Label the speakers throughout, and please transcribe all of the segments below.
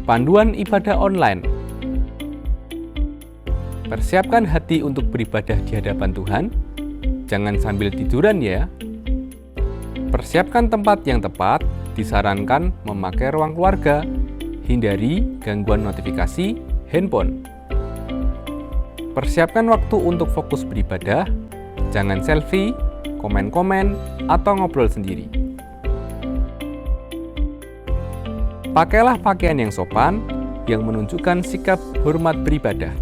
Speaker 1: Panduan ibadah online. Persiapkan hati untuk beribadah di hadapan Tuhan. Jangan sambil tiduran ya. Persiapkan tempat yang tepat. Disarankan memakai ruang keluarga. Hindari gangguan notifikasi handphone. Persiapkan waktu untuk fokus beribadah. Jangan selfie, komen-komen, atau ngobrol sendiri. Pakailah pakaian yang sopan, yang menunjukkan sikap hormat beribadah.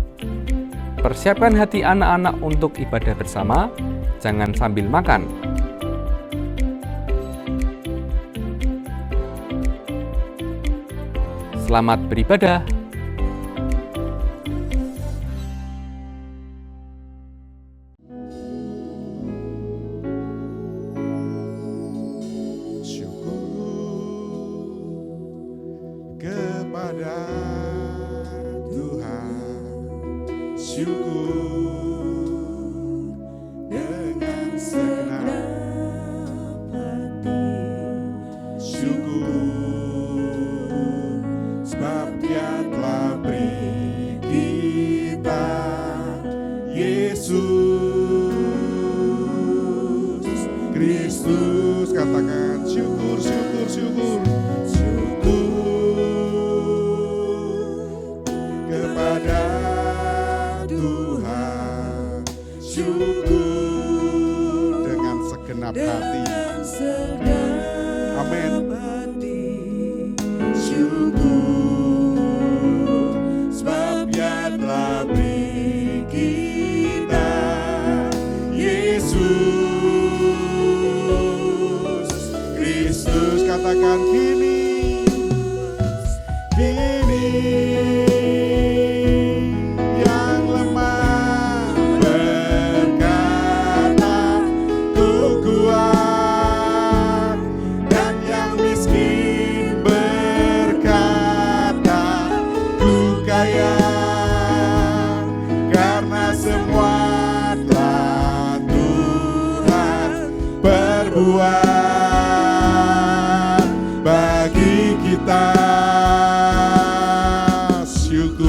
Speaker 1: Persiapkan hati anak-anak untuk ibadah bersama, jangan sambil makan. Selamat beribadah.
Speaker 2: Kepada Tuhan, syukur dengan segenap hati, syukur sebab Dia telah beri kita Yesus Kristus. Katakan syukur, syukur, syukur. Hati. Amin. Syukur sebab Dia telah beri kita Yesus Kristus. Katakan kini bagi kita syukur.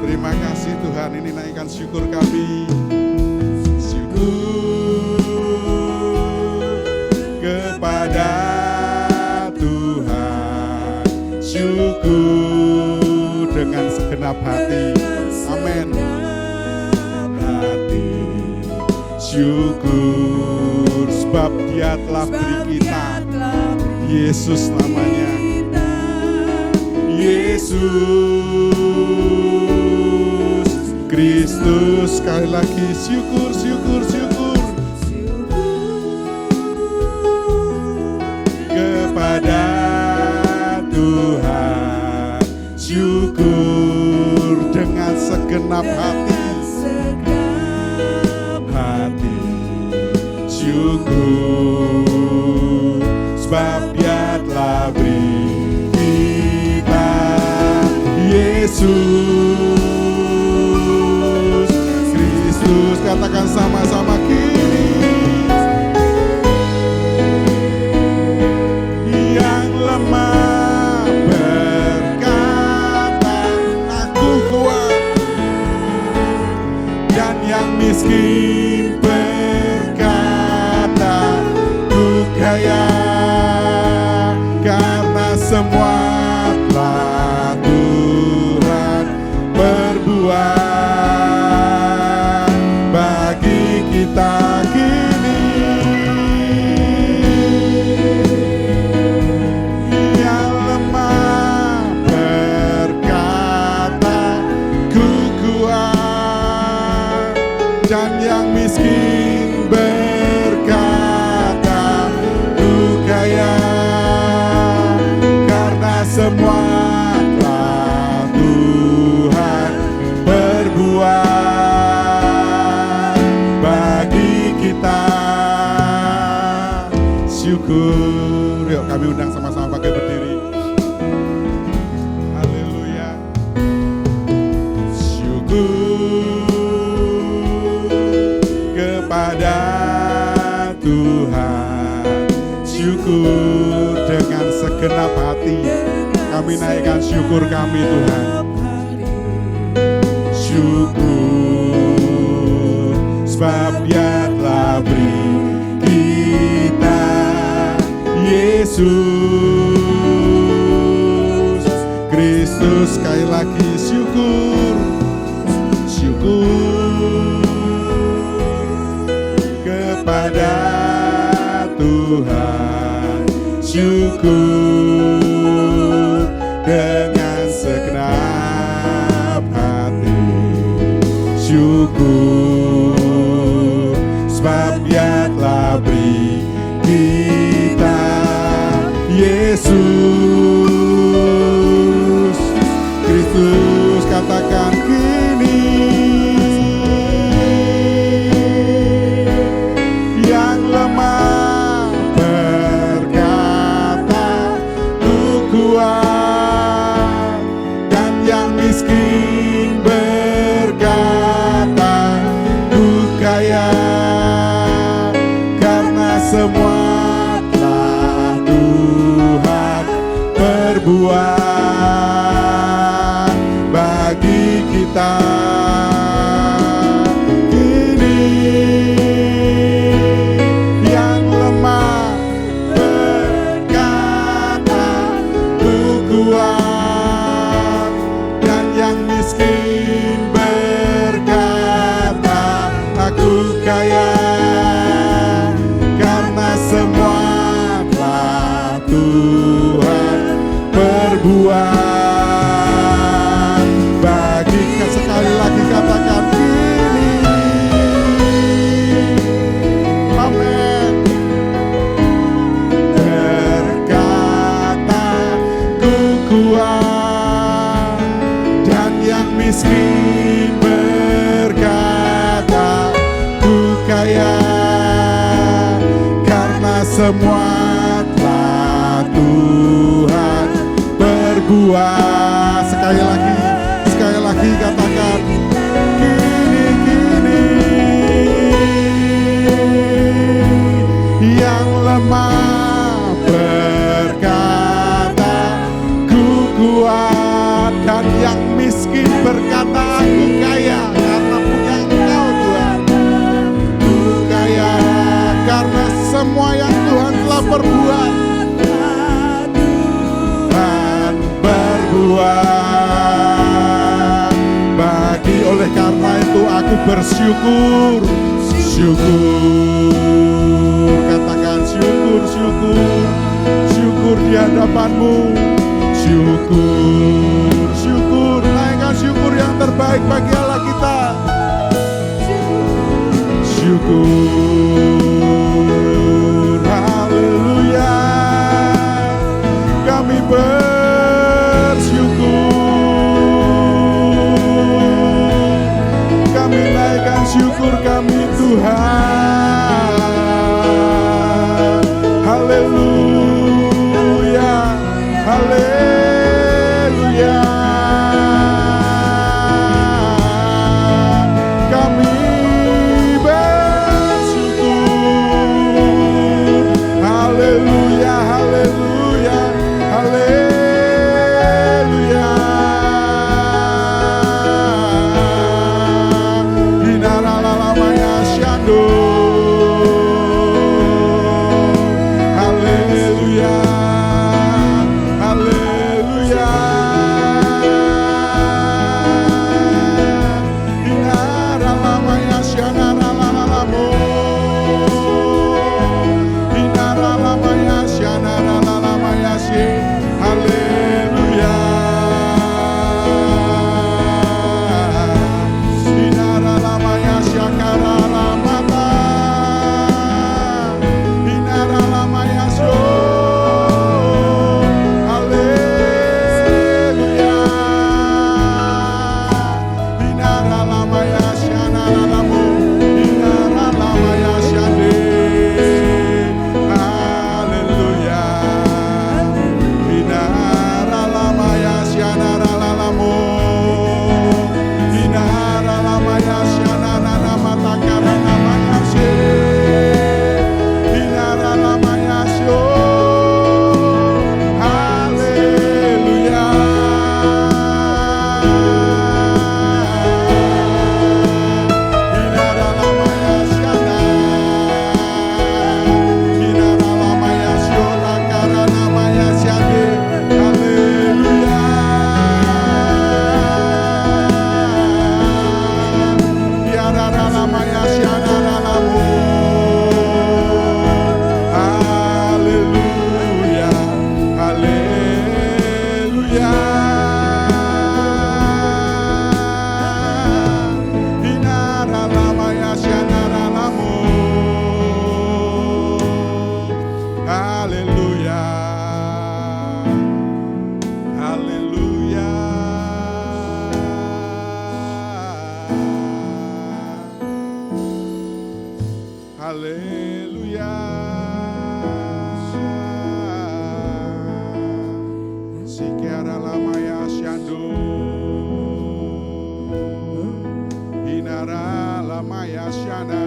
Speaker 2: Terima kasih Tuhan, ini naikkan syukur kami. Syukur kepada Tuhan, syukur dengan segenap hati. Amin. Syukur sebab Dia telah beri kita Yesus namanya. Yesus Kristus. Sekali lagi syukur, syukur, syukur kepada Tuhan, syukur dengan segenap hati. Syukur sebab Dia telah beri kita Yesus Kristus. Katakan sama-sama kini. Yang lemah berkata aku kuat, dan yang miskin kaya karena semua telah Tuhan berbuat bagi kita kini. Yang lemah berkata ku kuat, dan yang miskin semua telah Tuhan berbuat bagi kita syukur. Yuk kami undang sama-sama pakai berdiri. Haleluya. Syukur kepada Tuhan, syukur dengan segenap hati. Kami naikkan syukur kami Tuhan. Syukur sebab Dia telah beri kita Yesus Kristus. Sekali lagi syukur, syukur kepada Tuhan, syukur dengan segenap hati, syukur sebab Dia telah beri kita Yesus Kristus. Katakan kini yang lemah berkata ku kuat, dan yang miskin berkata ku kaya, karena semua telah Tuhan perbuat bagi kita. Kini yang lemah berkata ku kuat, dan yang miskin berkata aku kaya, karena semua telah Tuhan perbuat bagi kita. Sekali lagi katakan kini, amin. Berkata ku kuat, dan yang miskin berkata ku kaya, karena semua telah Tuhan perbuat. Sekali lagi katakan kini yang lemah berkata ku kuat, dan yang miskin berkata aku kaya, karena punya Engkau Tuhan. Ku kaya karena semua yang Tuhan telah perbuat. Tuhan berbuat bagi, oleh karena itu aku bersyukur. Syukur, katakan syukur, syukur, syukur di hadapan-Mu. Syukur, syukur, naikkan syukur yang terbaik bagi Allah kita. Syukur, haleluya, kami bersyukur, kami naikkan syukur kami Tuhan. Haleluya, haleluya, kami bersyukur. Haleluya, haleluya, haleluya. Dinaralamaya syado. Haleluya, haleluya. Haleluya. Sikiara lamaya syando. Inara lamaya syana.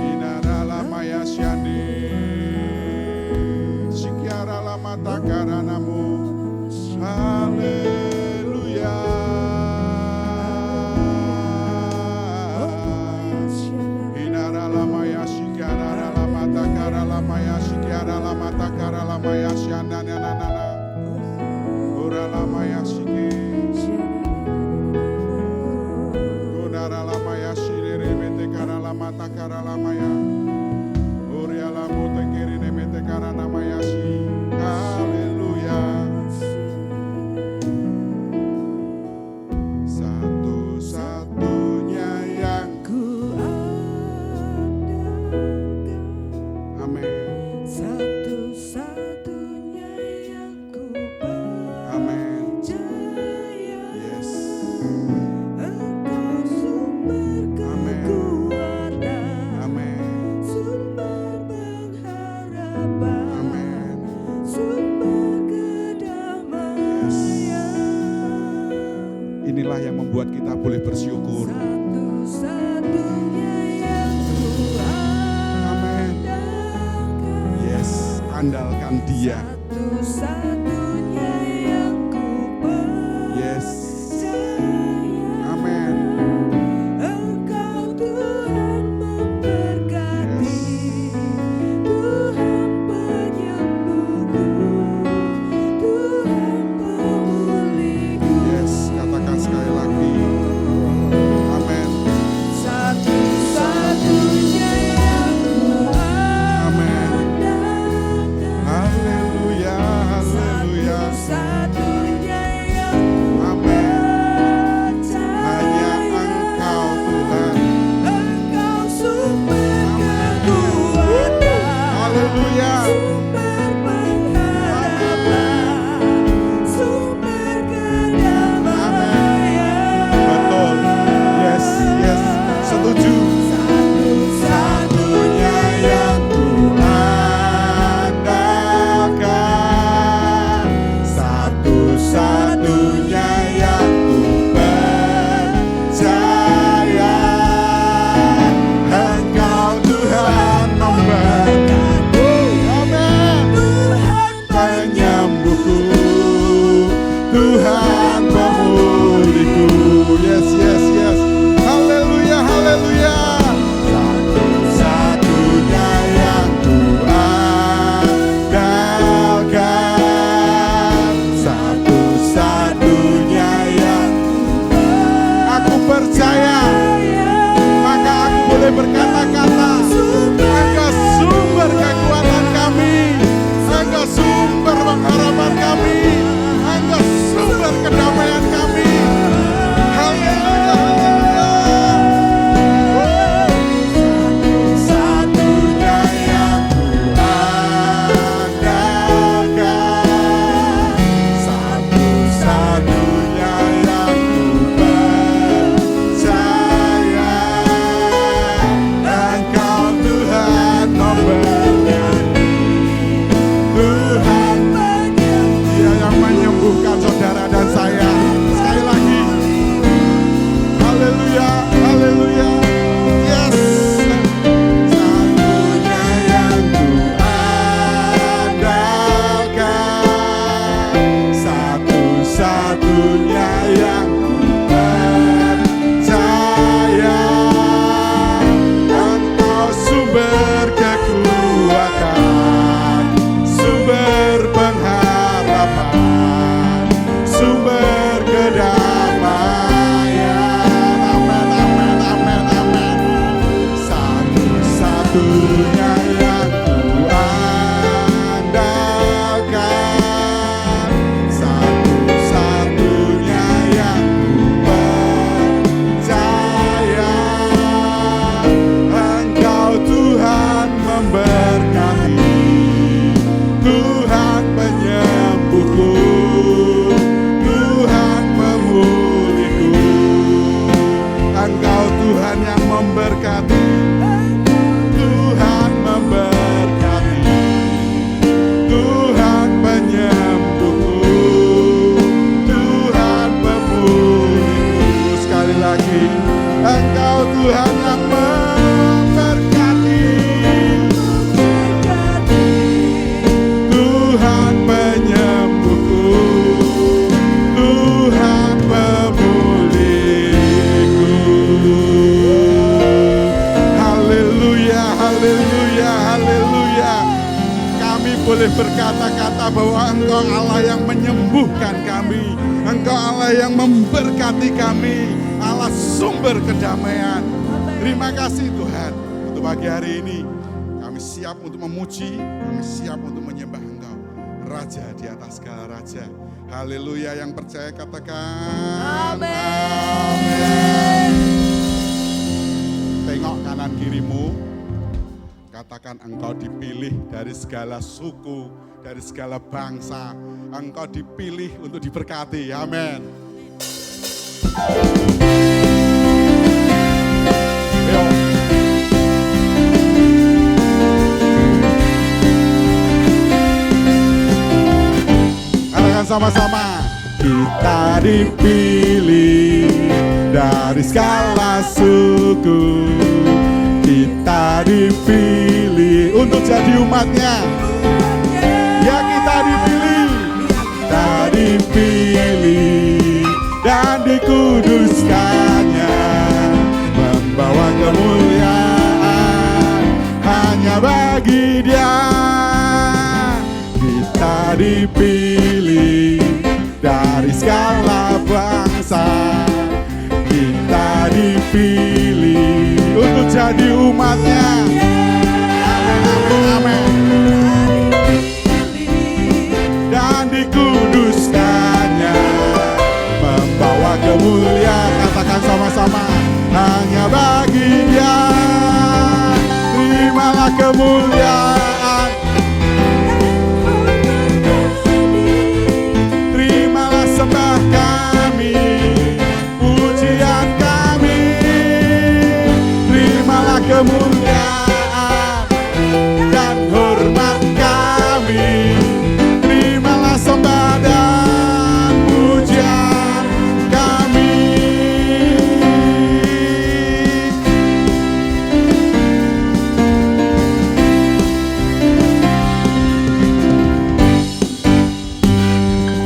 Speaker 2: Inara lamaya syandi. Sikiara lama takaranamu. Haleluya. Inara lamaya sikiara lama takara lamaya sikiara lama takara lamaya syanda nana. Ora lamaya siki. Gunara lamaya shirere mete kara lama takara lamaya. Oria lamu tekirine mete kara namaya si. Haleluya. Satu-satunya yang
Speaker 3: Ku andalkan,
Speaker 2: amin.
Speaker 3: satu-satunya yang ku
Speaker 2: Amin.
Speaker 3: percaya.
Speaker 2: Yes.
Speaker 3: Engkau sumber
Speaker 2: Amin.
Speaker 3: kekuatan,
Speaker 2: Amin.
Speaker 3: sumber pengharapan,
Speaker 2: Amin.
Speaker 3: sumber kedamaian.
Speaker 2: Inilah yang membuat kita boleh bersyukur.
Speaker 3: Satu-satunya yang ku
Speaker 2: Amin.
Speaker 3: andalkan.
Speaker 2: Yes, andalkan Dia.
Speaker 3: Satu-satunya yang ku
Speaker 2: Yes.
Speaker 3: percaya.
Speaker 2: Amin.
Speaker 3: Engkau Tuhan memberkati,
Speaker 2: Yes.
Speaker 3: Tuhan penyembuhku, Tuhan pemulihku.
Speaker 2: Yes, katakan sekali lagi. Amin.
Speaker 3: Satu-satunya yang ku
Speaker 2: Amin.
Speaker 3: andalkan.
Speaker 2: Haleluya, haleluya.
Speaker 3: Satu-satunya yang
Speaker 2: Amin.
Speaker 3: percaya.
Speaker 2: Hanya Engkau Tuhan.
Speaker 3: Engkau sumber kekuatan,
Speaker 2: Haleluya.
Speaker 3: sumber pengharapan, sumber kedamaian.
Speaker 2: Betul. Yes, yes. Setuju.
Speaker 3: Satu-satunya yang
Speaker 2: Ku andalkan, satu-satunya yang ku percaya. Engkau Tuhan memberkati. Amin.
Speaker 3: Tuhan
Speaker 2: Penyembuhku, Tuhan pemulihku. Yes, yes, yes. Haleluya, haleluya. Satu-satunya yang ku andalkan, satu-satunya yang aku percaya. Maka aku boleh berkata-kata, Engkau sumber kekuatan kami, Engkau sumber pengharapan kami, Engkau sumber kedamaian kami. Haleluya, haleluya. Satu-satunya yang ku andalkan, satu-satunya yang ku percaya. Engkau Tuhan memberkati, Tuhan Dia yang menyembuhkan saudara dan saya. Sekali lagi, haleluya, haleluya. Yes. Satunya yang ku andalkan, satu-satunya yang ku percaya. Engkau sumber kekuatan, sumber pengharapan, sumber kedamaian. Amin, amin, amin, amin. Satu-satunya yang ku andalkan, satu-satunya yang ku percaya. Engkau Tuhan memberkati, Tuhan penyembuhku, Tuhan pemulihku. Engkau Tuhan yang memberkati, Tuhan Tuhan yang memberkati, Tuhan penyembuhku, Tuhan pemulihku. Haleluya, haleluya, haleluya. Kami boleh berkata-kata bahwa Engkau Allah yang menyembuhkan kami, Engkau Allah yang memberkati kami, Allah sumber kedamaian. Terima kasih Tuhan. Untuk pagi hari ini kami siap untuk memuji, kami siap untuk menyembah Engkau, Raja di atas segala raja. Haleluya, yang percaya katakan amin. Tengok kanan kirimu, katakan engkau dipilih dari segala suku, dari segala bangsa. Engkau dipilih untuk diberkati. Amin. Ayo. Katakan sama-sama. Kita dipilih dari segala suku, kita dipilih untuk jadi umatnya. Ya, kita dipilih dan dikuduskannya, membawa kemuliaan hanya bagi Dia. Kita dipilih dari segala bangsa, kita dipilih untuk jadi umatnya. Amin, amin, amin. Dan dikuduskannya, membawa kemuliaan, katakan sama-sama, hanya bagi Dia. Terimalah kemuliaan, terimalah sembah kami, pujian kami. Terimalah kemuliaan dan hormat kami, terimalah sembah dan pujian kami.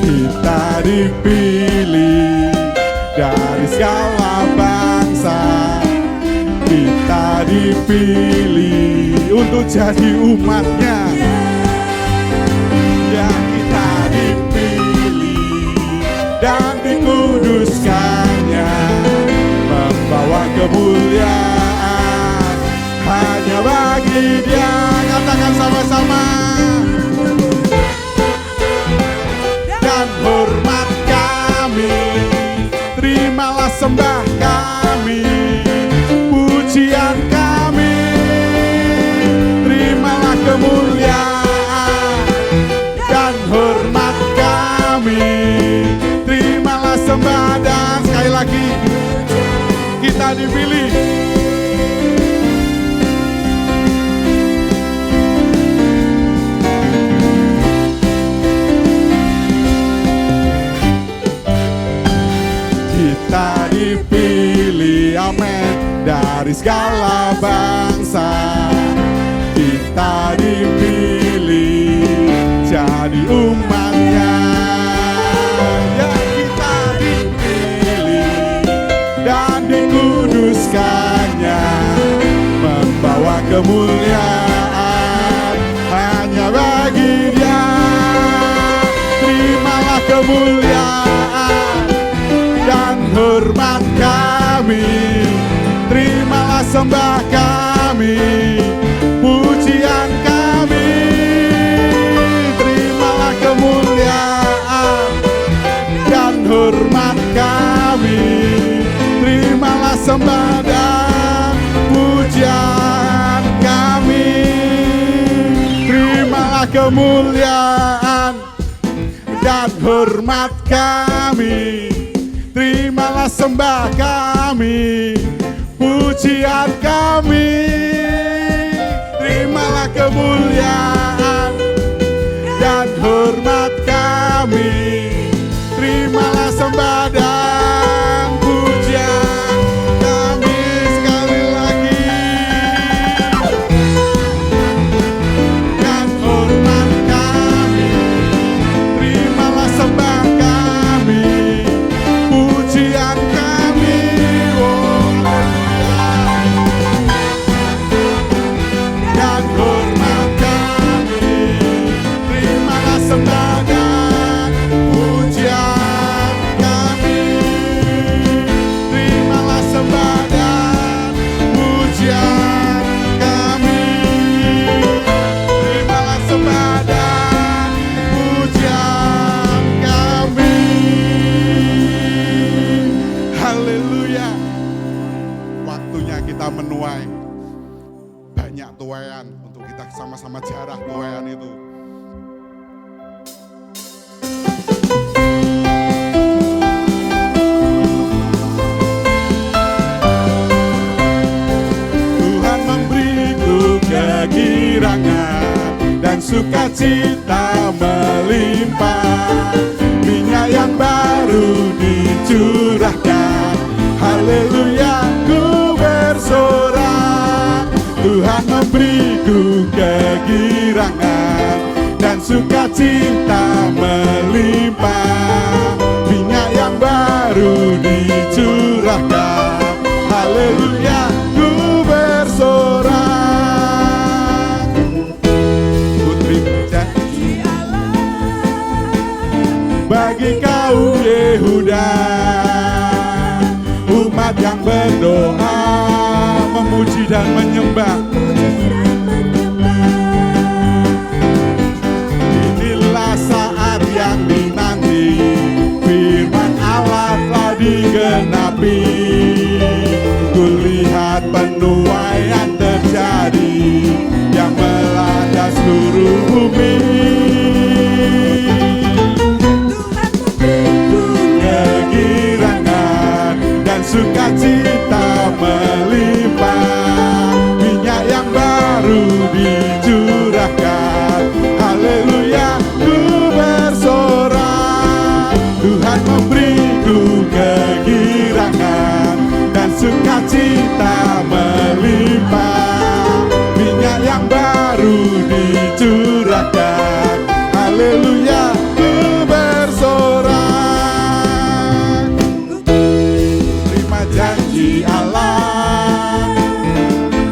Speaker 2: Kita dipilih dari segala bangsa, kita dipilih untuk jadi umatnya. Ya, kita dipilih dan dikuduskannya, membawa kemuliaan hanya bagi Dia. Katakan sama-sama. Dan hormat kami, terimalah sembah kami, pujian kami. Terimalah kemuliaan dan hormat kami, terimalah sembah. Dan sekali lagi, kita dipilih. Kita dipilih, amin, dari segala bangsa. Kita dipilih jadi umatnya. Ya, kita dipilih dan dikuduskannya, membawa kemuliaan hanya bagi Dia. Terimalah kemuliaan dan hormat kami, terimalah sembah kami, pujian kami. Terimalah kemuliaan dan hormat kami, terimalah sembah dan pujian kami. Terimalah kemuliaan dan hormat kami, terimalah sembah kami, pujian kami. Terimalah kemuliaan dan hormat kami, terimalah sembah dan pujian kami. Sekali banyak tuaian untuk kita sama-sama jarah tuaian itu. Tuhan memberiku kegirangan dan sukacita melimpah, minyak yang baru dicurahkan, haleluya ku bersorak. Tuhan memberiku kegirangan dan sukacita melimpah, minyak yang baru dicurahkan, haleluya ku bersorak. Bagi kaum Yehuda, umat yang berdoa, memuji dan menyembah, inilah saat yang dinanti, firman Allah telah digenapi. Kulihat penuaian terjadi yang melanda seluruh bumi. Sukacita melimpah, minyak yang baru dicurahkan, haleluya ku bersorak. Tuhan memberiku kegirangan dan sukacita melimpah, minyak yang baru dicurahkan, haleluya ku bersorak. Janji Allah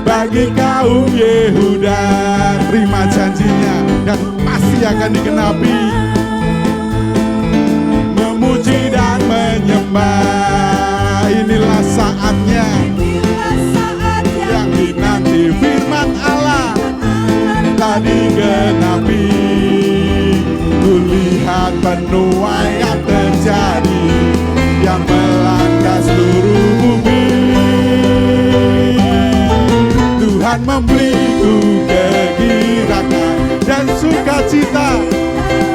Speaker 2: bagi kaum Yehuda, terima janjinya dan pasti akan digenapi. Memuji dan menyembah, inilah saatnya yang dinanti, firman Allah telah digenapi. Kulihat penuaian terjadi yang melanda seluruh bumi. Tuhan memberiku kegirangan dan sukacita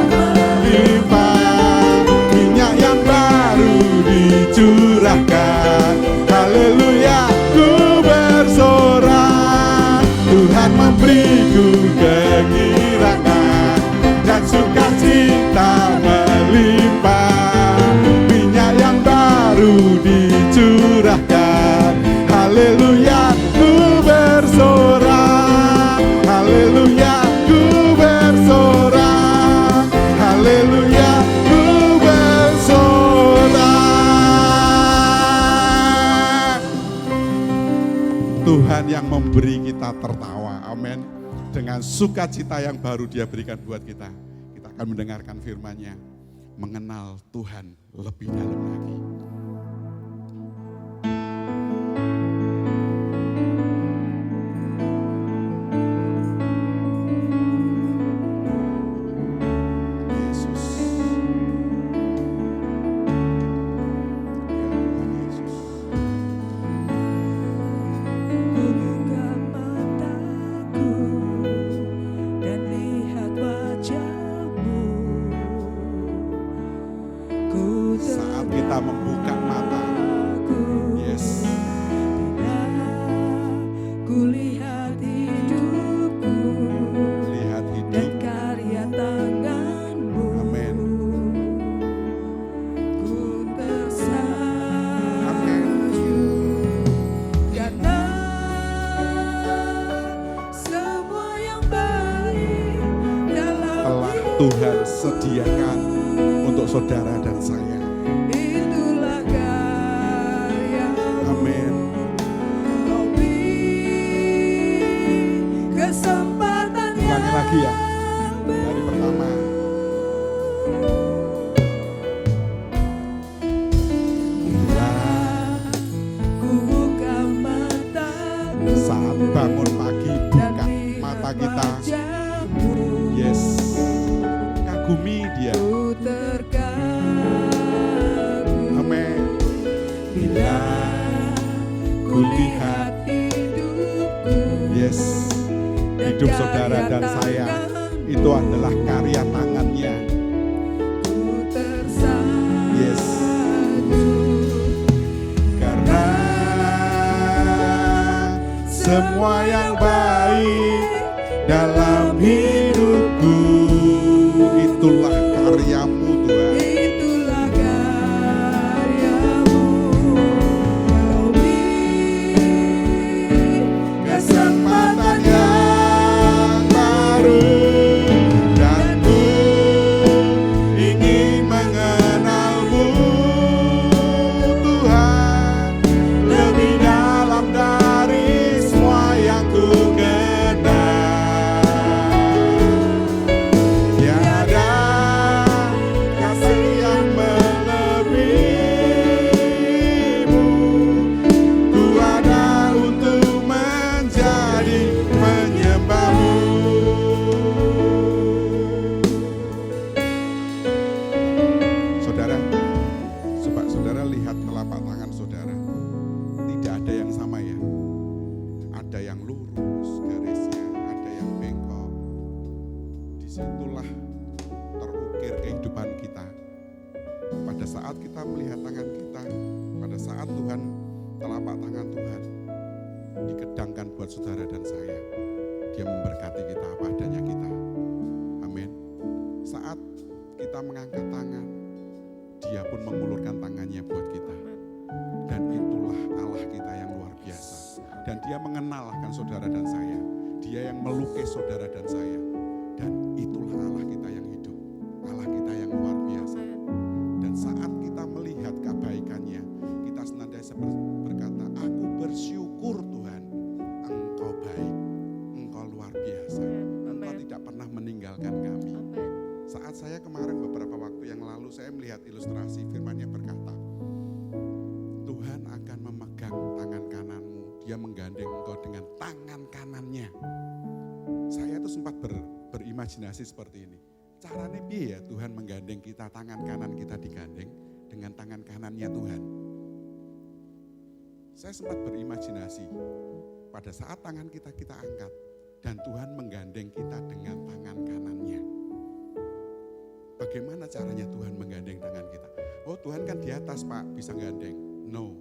Speaker 2: melimpah, minyak yang baru dicurahkan, haleluya ku bersorak. Tuhan memberiku kegirangan dan sukacita melimpah, yang baru dicurahkan, haleluya ku bersorak, haleluya ku bersorak, haleluya ku bersorak. Tuhan yang memberi kita tertawa, amin. Dengan sukacita yang baru Dia berikan buat kita, kita akan mendengarkan firman-Nya, mengenal Tuhan lebih dalam lagi. Yesus. Ya Tuhan Yesus.
Speaker 3: Buka mataku dan lihat wajah-Mu.
Speaker 2: Saat kita membuka mata, yes,
Speaker 3: kulihat hidupku,
Speaker 2: lihat
Speaker 3: dan
Speaker 2: hidup,
Speaker 3: karya tangan-Mu.
Speaker 2: amin.
Speaker 3: Ku tersanjung karena semua yang baik dalam
Speaker 2: Telah Tuhan sediakan untuk saudara dan saya.
Speaker 3: itulah karya
Speaker 2: Amin.
Speaker 3: kesempatan
Speaker 2: Ulangi
Speaker 3: yang
Speaker 2: lagi ya, dari pertama. Bila
Speaker 3: ku buka mataku
Speaker 2: saat bangun pagi,
Speaker 3: dan
Speaker 2: buka mata
Speaker 3: lihat
Speaker 2: kita,
Speaker 3: wajah-Mu.
Speaker 2: yes, kagumi Dia.
Speaker 3: Ku terkagum
Speaker 2: Amin.
Speaker 3: bila ku lihat hidupku,
Speaker 2: Yes, hidup saudara dan saya itu adalah karya tangannya. Yes. Karena semua yang baik dalam hidupku itulah karyamu Tuhan.
Speaker 3: Itulah karyamu. Kau beri
Speaker 2: Kesempatan yang baru dan ku ingin mengenalmu Tuhan lebih dalam dari semua yang ku kenal. Tiada kasih yang melebihimu, ku ada untuk menjadi penyembahmu. Saudara, coba saudara lihat telapak tangan saudara. Tidak ada yang sama ya. Ada yang lurus garisnya, ada yang bengkok. Disitulah terukir kehidupan kita. Pada saat kita melihat tangan kita, pada saat Tuhan, telapak tangan Tuhan dikedangkan buat saudara dan saya, Dia memberkati kita apa adanya kita. Amin. Saat kita mengangkat tangan, Dia pun mengulurkan tangannya buat kita. Dan itulah Allah kita yang luar biasa. Dan Dia mengenalkan saudara dan saya. Dia yang melukis saudara dan saya. Dan itulah Allah kita yang hidup. Allah kita yang luar biasa. Dan saat kita melihat kebaikannya, kita senantiasa berkata, aku bersyukur Tuhan, Engkau baik, Engkau luar biasa. Engkau tidak pernah meninggalkan kami. Saat saya kemarin beberapa waktu yang lalu, saya melihat ilustrasi firman-Nya berkata, Tuhan akan memegang tangan kananmu, Dia menggandeng engkau dengan tangan kanannya. Saya tuh sempat berimajinasi seperti ini. Caranya piye ya Tuhan menggandeng kita, tangan kanan kita digandeng dengan tangan kanannya Tuhan. Saya sempat berimajinasi pada saat tangan kita angkat dan Tuhan menggandeng kita dengan tangan kanannya. Bagaimana caranya Tuhan menggandeng tangan kita? Oh Tuhan kan di atas Pak, bisa gandeng. No,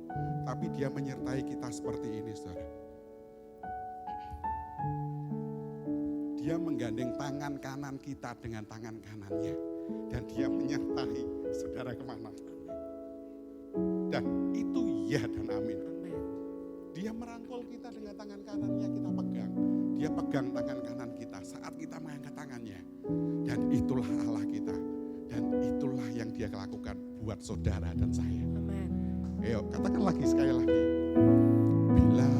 Speaker 2: tapi Dia menyertai kita seperti ini saudara. Dia menggandeng tangan kanan kita dengan tangan kanannya. Dan Dia menyertai saudara kemana. Dan itu ya dan amin. Dia merangkul kita dengan tangan kanannya, kita pegang. Dia pegang tangan kanan kita saat kita mengangkat tangannya. Dan itulah Allah kita. Dan itulah yang Dia lakukan buat saudara dan saya. Ayo katakan lagi sekali lagi. Bila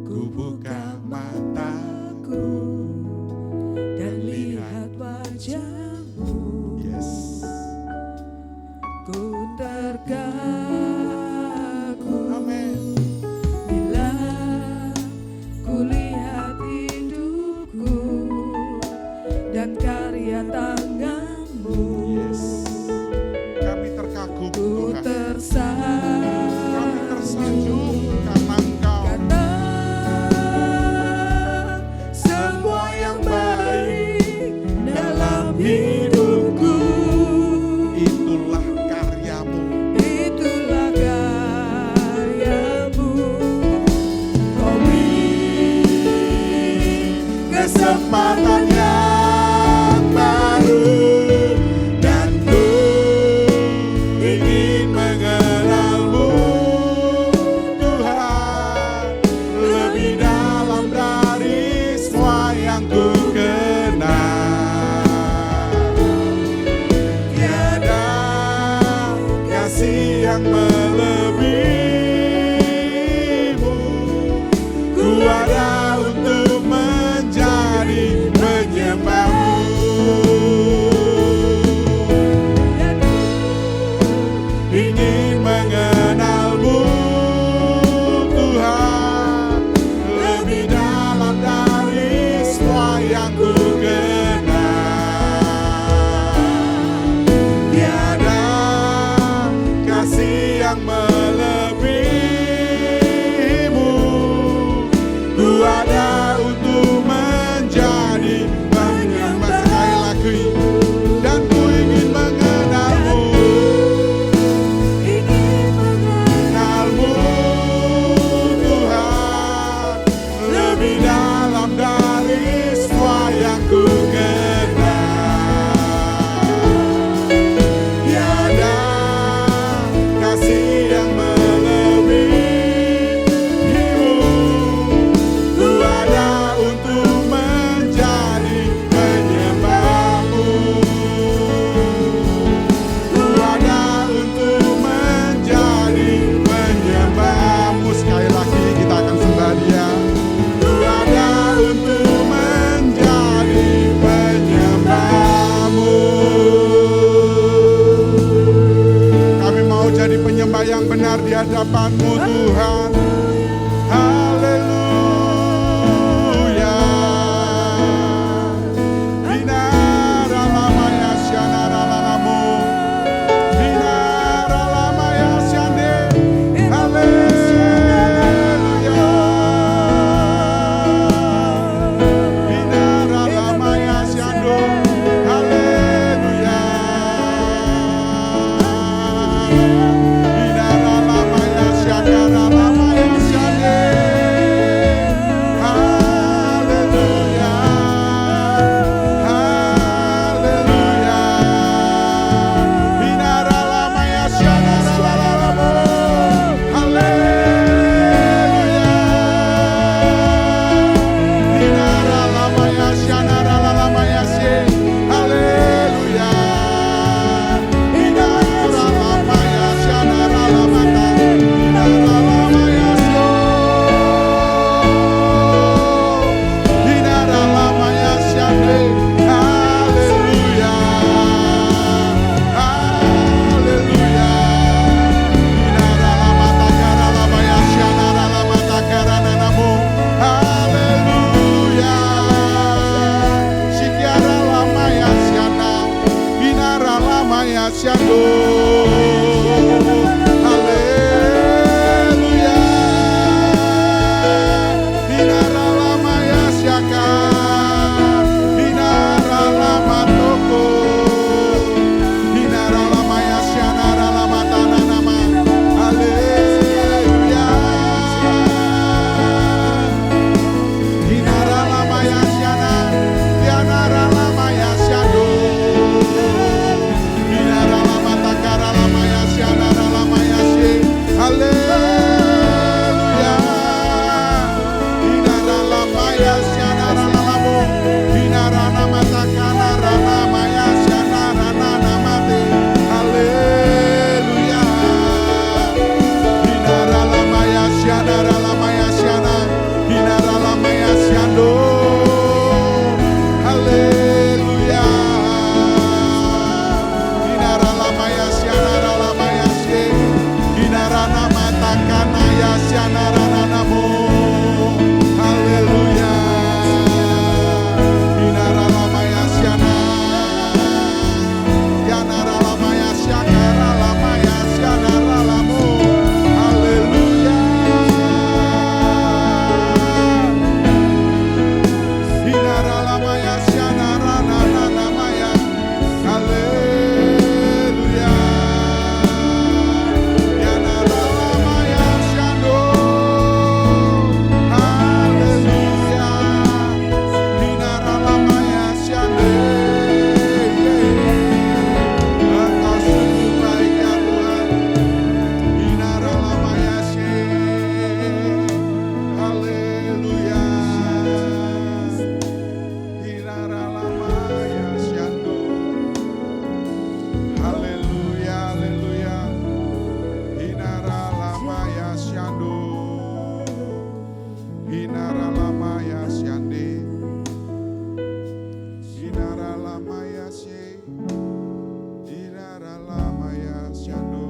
Speaker 2: ku buka mataku
Speaker 3: dan lihat wajahmu,
Speaker 2: yes,
Speaker 3: ku terkagum.
Speaker 2: amin.
Speaker 3: Bila ku lihat hidupku dan karya tanganmu,
Speaker 2: Yes. Kami terkagum
Speaker 3: ku
Speaker 2: Tuhan. Kami tersanjung karena Engkau.
Speaker 3: karena semua yang baik dalam hidupku
Speaker 2: Itulah karyamu.
Speaker 3: itulah karyamu. Kau beri
Speaker 2: Kesempatan yang baru dan ku ingin mengenalmu Tuhan lebih dalam dari semua yang ku kenal. Tiada kasih yang melebihimu, ku ada untuk menjadi penyembahmu. Ingin mengenalmu Tuhan lebih dalam dari semua yang ku kenal. Tiada kasih yang melebihimu, ku lebih dalam dari semua yang ku kenal. Tiada kasih yang melebihimu. Ku ada untuk menjadi penyembahmu. Ku ada untuk menjadi penyembahmu. Sekali lagi kita akan sembah Dia. Ku ada untuk menjadi penyembahmu. Kami mau jadi penyembah yang benar di hadapan-Mu Tuhan. Haleluya. Binara lamanya syanara lalamu. Binara lamaya syande. Haleluya. Binara lamaya syando. Haleluya. Binara lamaya syakara lamaya syande. Haleluya. Haleluya. Binara lamaya syakara lalamu. Haleluya. Binara lamaya syakara lamaya sy. Haleluya. Binara lamaya syakara lamata. Binara lamaya syo. Binara lamaya syande. Haleluya. Haleluya. Binara lamata kara lamaya syakara lamata kara nanamu. Haleluya. Sikiara lamaya syana. Binara lamaya syando. Haleluya. Binara lamaya syaka. Binara lama toko. Binara lamaya syanara lama tanah nama. Haleluya. Binara lamaya syana. Binara lamaya syando. Binara lama takara lamaya syanara lamaya sy. Haleluya. Binara lamaya syanara lalamu. Binara nama takana rana maya syanara nana mati. Haleluya. Binara lamaya syanara lamaya syana. Binara lamaya syando. Haleluya. Binara lamaya syanara lamaya sy. Binara nama takana ya syanara nanamu. Haleluya. Binara lamaya syana. Yanara lamaya syakara lamaya syanara lamu. Haleluya. Binara lamaya syanara nana namaya. Haleluya. Yanara lamaya syando. Haleluya. Binara lamaya syande. Engkau sungguh baik ya Tuhan. Binara lamaya sy. Haleluya. Binara lamaya syando. Haleluya, haleluya. Binara lamaya syando. Binara lamaya syande. Binara lamaya sy. Binara lamaya syando.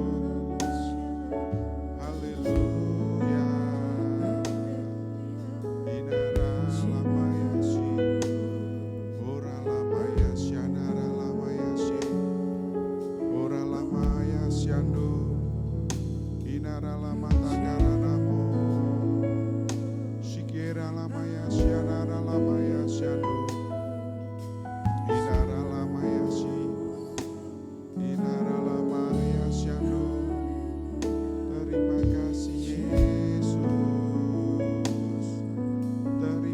Speaker 2: Haleluya. Binara lamaya sy. Ora lamaya syanara lamaya sy. Ora lamaya syando. Binara lama takara namo. Sikira lamaya syanara lamaya syando. Binara lamaya sy. Binara lamaya syando. Terima kasih Yesus. Terima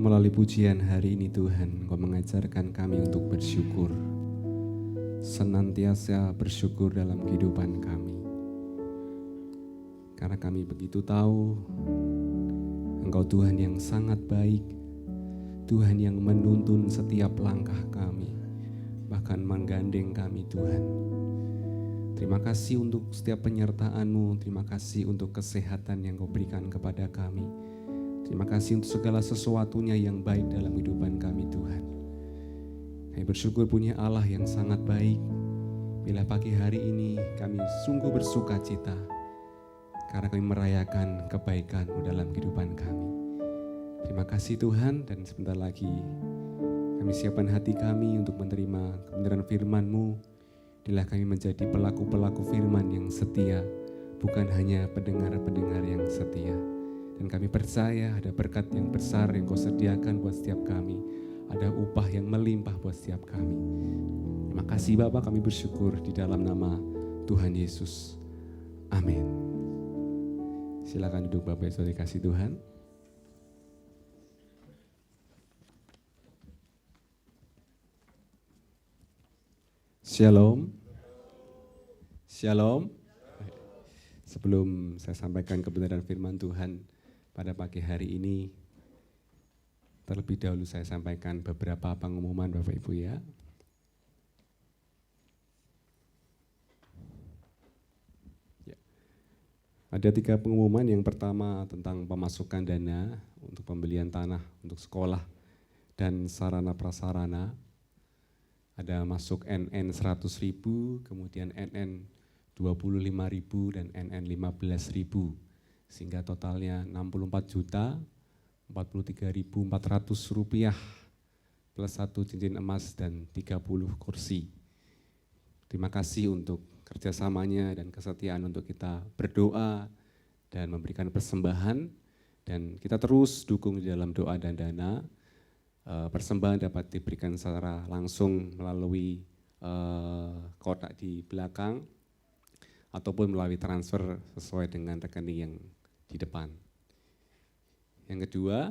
Speaker 1: Melalui pujian hari ini Tuhan, Engkau mengajarkan kami untuk bersyukur. Senantiasa bersyukur dalam kehidupan kami. Karena kami begitu tahu Engkau Tuhan yang sangat baik, Tuhan yang menuntun setiap langkah kami, bahkan menggandeng kami Tuhan. Terima kasih untuk setiap penyertaan-Mu, terima kasih untuk kesehatan yang Kau berikan kepada kami. Terima kasih untuk segala sesuatunya yang baik dalam kehidupan kami Tuhan. Kami bersyukur punya Allah yang sangat baik. Bila pagi hari ini kami sungguh bersuka cita karena kami merayakan kebaikan-Mu dalam kehidupan kami. Terima kasih Tuhan, dan sebentar lagi kami siapkan hati kami untuk menerima kebenaran firman-Mu. Bila kami menjadi pelaku-pelaku firman yang setia, bukan hanya pendengar-pendengar yang setia. Dan kami percaya ada berkat yang besar yang Kau sediakan buat setiap kami. Ada upah yang melimpah buat setiap kami. Terima kasih Bapak, kami bersyukur di dalam nama Tuhan Yesus. Amin. Silakan duduk Bapak Yesus dikasih Tuhan. Shalom. Shalom. Sebelum saya sampaikan kebenaran firman Tuhan pada pagi hari ini, terlebih dahulu saya sampaikan beberapa pengumuman Bapak Ibu ya. Ada 3 pengumuman. Yang pertama tentang pemasukan dana untuk pembelian tanah untuk sekolah dan sarana prasarana. Ada masuk NN 100.000, kemudian NN 25.000 dan NN 15.000. Sehingga totalnya 64.043.400 rupiah plus 1 cincin emas dan 30 kursi. Terima kasih untuk kerjasamanya dan kesetiaan untuk kita berdoa dan memberikan persembahan, dan kita terus dukung di dalam doa dan dana. Persembahan dapat diberikan secara langsung melalui kotak di belakang ataupun melalui transfer sesuai dengan rekening yang di depan. Yang kedua,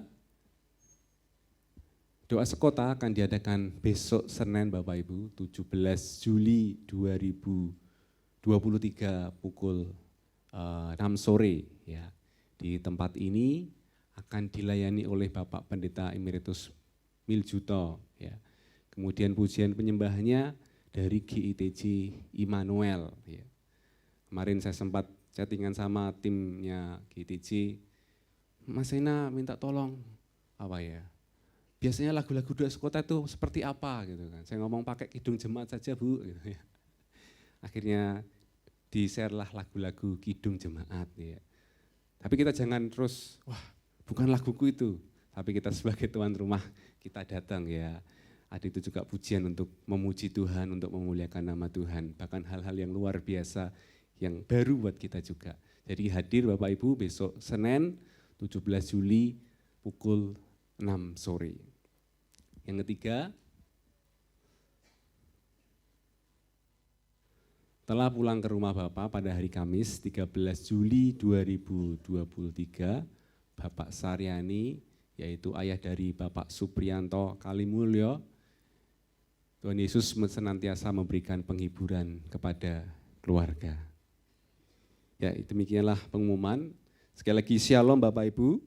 Speaker 1: doa sekota akan diadakan besok Senin Bapak Ibu, 17 Juli 2023 pukul 6 sore ya. Di tempat ini akan dilayani oleh Bapak Pendeta Emeritus Miljuto ya. Kemudian pujian penyembahnya dari GITJ Immanuel ya. Kemarin saya sempat chattingan sama timnya GTJ, Mas Ena minta tolong, biasanya lagu-lagu doa sekota itu seperti apa gitu kan. Saya ngomong pakai kidung jemaat saja Bu. Gitu ya. Akhirnya di-share lah lagu-lagu kidung jemaat ya. Tapi kita jangan terus, bukan laguku itu. Tapi kita sebagai tuan rumah, kita datang ya. Ada itu juga pujian untuk memuji Tuhan, untuk memuliakan nama Tuhan. Bahkan hal-hal yang luar biasa yang baru buat kita juga. Jadi hadir Bapak Ibu besok Senin 17 Juli pukul 6 sore. Yang ketiga, telah pulang ke rumah Bapak pada hari Kamis 13 Juli 2023, Bapak Saryani, yaitu ayah dari Bapak Supriyanto Kalimulyo. Tuhan Yesus senantiasa memberikan penghiburan kepada keluarga. Ya, demikianlah pengumuman. Sekali lagi shalom Bapak Ibu.